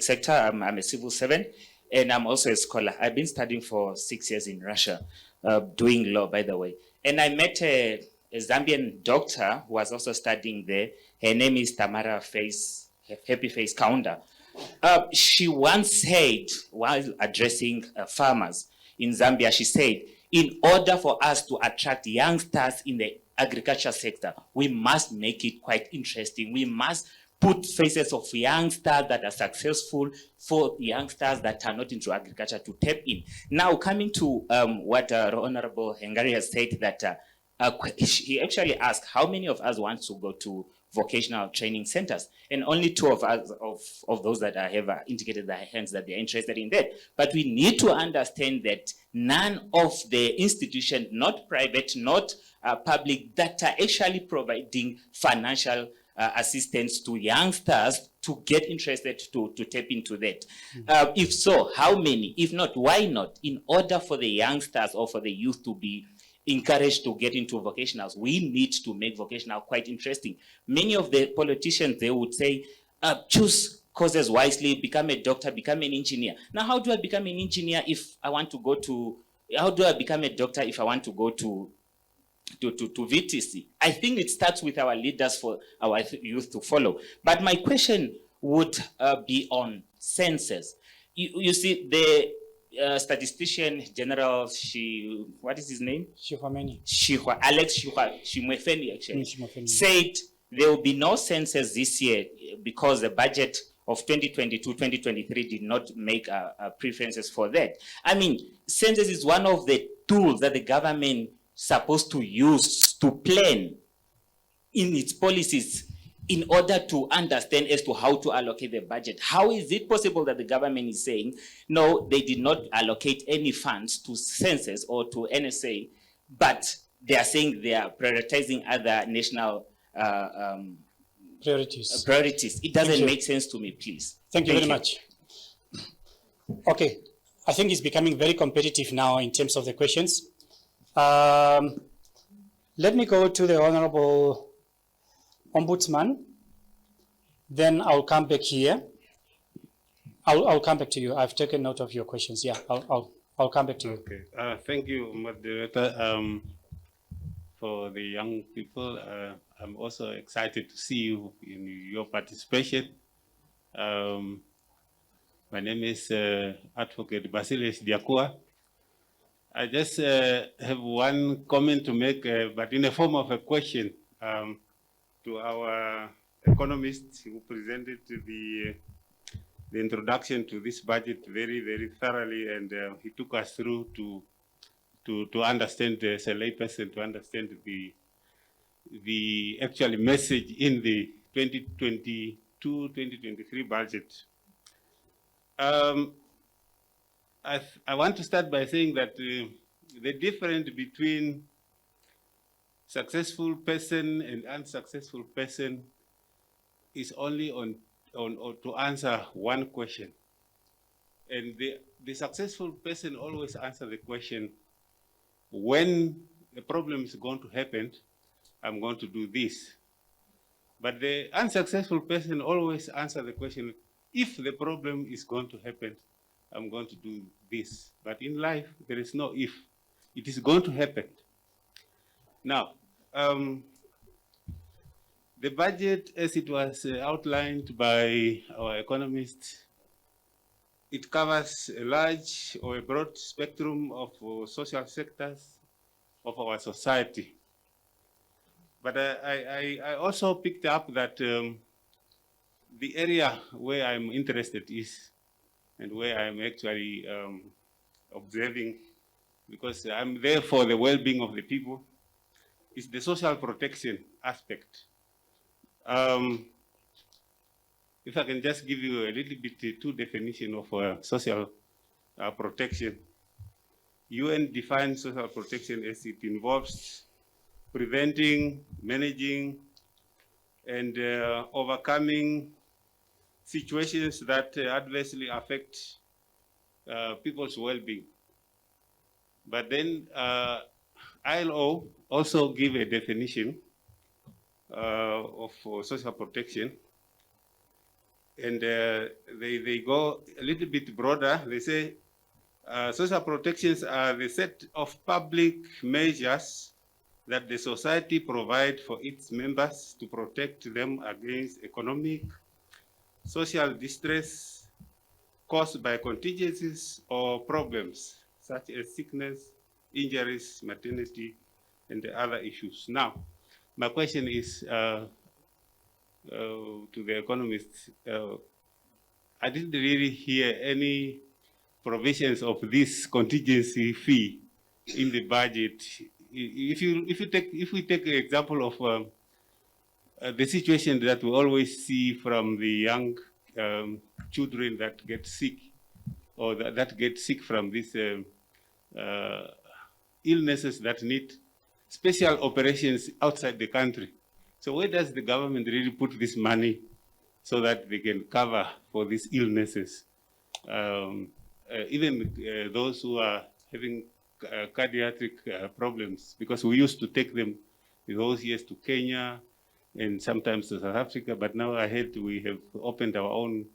[SPEAKER 11] sector. I'm a civil servant, and I'm also a scholar. I've been studying for 6 years in Russia, doing law, by the way. And I met a Zambian doctor who was also studying there. Her name is Tamara Happy Face Kaunda. She once said, while addressing farmers in Zambia, she said, in order for us to attract youngsters in the agriculture sector, we must make it quite interesting. We must put faces of youngsters that are successful for youngsters that are not into agriculture to tap in. Now, coming to what Honorable Hengari has said, that he actually asked how many of us want to go to vocational training centers. And only two of us, of those that I have indicated their hands that they're interested in that. But we need to understand that none of the institutions, not private, not public, that are actually providing financial assistance to youngsters to get interested to tap into that. If so, how many? If not, why not? In order for the youngsters or for the youth to be encouraged to get into vocationals, we need to make vocational quite interesting. Many of the politicians, they would say, choose courses wisely, become a doctor, become an engineer. Now, how do I become an engineer if I want to go to, how do I become a doctor if I want to go to VTC? I think it starts with our leaders for our youth to follow. But my question would be on census. You see, the statistician general, what is his name? Alex Shimwefeni actually said there will be no census this year because the budget of 2022-2023 did not make preferences for that. I mean, census is one of the tools that the government supposed to use to plan in its policies in order to understand as to how to allocate the budget. How is it possible that the government is saying, no, they did not allocate any funds to census or to NSA, but they are saying they are prioritizing other national priorities. It doesn't make sense to me, please.
[SPEAKER 1] Thank you very much. Okay, I think it's becoming very competitive now in terms of the questions. Let me go to the Honorable Ombudsman, then I'll come back here. I'll come back to you. I've taken note of your questions. Yeah, I'll come back to you.
[SPEAKER 12] Okay. Thank you, moderator, for the young people. I'm also excited to see you in your participation. My name is Advocate Basilis Diakua. I just have one comment to make, but in the form of a question to our economist who presented the introduction to this budget very, very thoroughly, and he took us through to understand, as a layperson, to understand the actual message in the 2022-2023 budget. I want to start by saying that the difference between successful person and unsuccessful person is only on to answer one question. And the successful person always answers the question, when a problem is going to happen, I'm going to do this. But the unsuccessful person always answers the question, if the problem is going to happen, I'm going to do this. But in life, there is no if. It is going to happen. Now, the budget, as it was outlined by our economists, it covers a large or a broad spectrum of social sectors of our society. But I also picked up that the area where I'm interested is, and where I'm actually observing, because I'm there for the well-being of the people, is the social protection aspect. If I can just give you a little bit two definitions of social protection. UN defines social protection as it involves preventing, managing, and overcoming situations that adversely affect people's well-being. But then ILO also give a definition of social protection, and they go a little bit broader. They say social protections are the set of public measures that the society provides for its members to protect them against economic, social distress caused by contingencies or problems such as sickness, injuries, maternity, and the other issues. Now, my question is to the economists. I didn't really hear any provisions of this contingency fee in the budget. If we take an example of the situation that we always see from the young children that get sick, or that get sick from these illnesses that need special operations outside the country. So where does the government really put this money so that they can cover for these illnesses? Even those who are having cardiac problems, because we used to take them those years to Kenya and sometimes to South Africa, but now I heard we have opened our own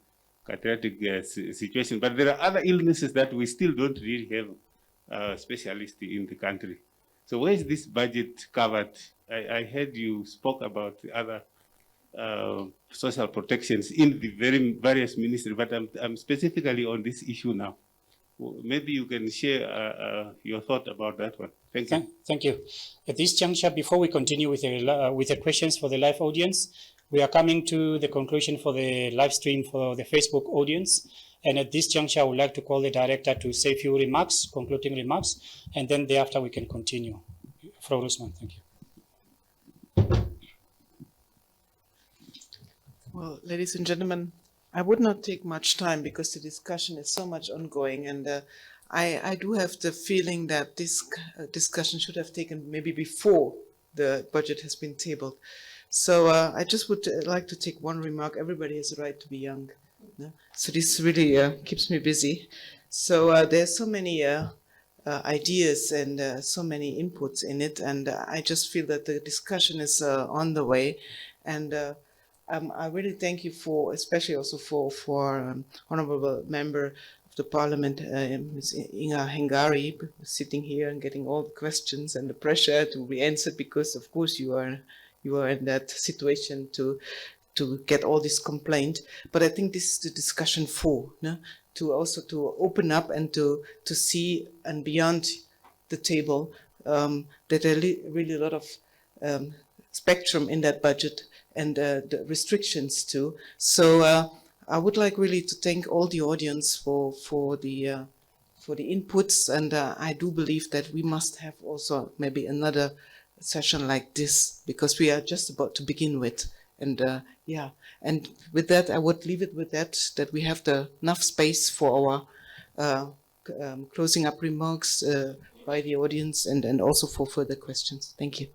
[SPEAKER 12] cardiac situation. But there are other illnesses that we still don't really have specialists in the country. So where is this budget covered? I heard you spoke about the other social protections in the various ministries, but I'm specifically on this issue now. Maybe you can share your thought about that one. Thank you.
[SPEAKER 1] Thank you. At this juncture, before we continue with the questions for the live audience, we are coming to the conclusion for the live stream for the Facebook audience. And at this juncture, I would like to call the director to say a few remarks, concluding remarks, and then thereafter we can continue. Frau Roosman, thank you.
[SPEAKER 2] Well, ladies and gentlemen, I would not take much time because the discussion is so much ongoing, and I do have the feeling that this discussion should have taken maybe before the budget has been tabled. So I just would like to take one remark. Everybody has the right to be young. No? So this really keeps me busy. So there's so many ideas and so many inputs in it, and I just feel that the discussion is on the way, and I really thank you for, especially also for Honorable Member of the Parliament, Ms. Inga Hengari, sitting here and getting all the questions and the pressure to be answered, because of course you are in that situation to get all this complaint. But I think this is the discussion for, no? To also to open up and to see and beyond the table that there are really a lot of spectrum in that budget, and the restrictions too. So I would like really to thank all the audience for the inputs, and I do believe that we must have also maybe another session like this, because we are just about to begin with. And yeah, and with that, I would leave it with that we have enough space for our closing up remarks by the audience, and also for further questions. Thank you.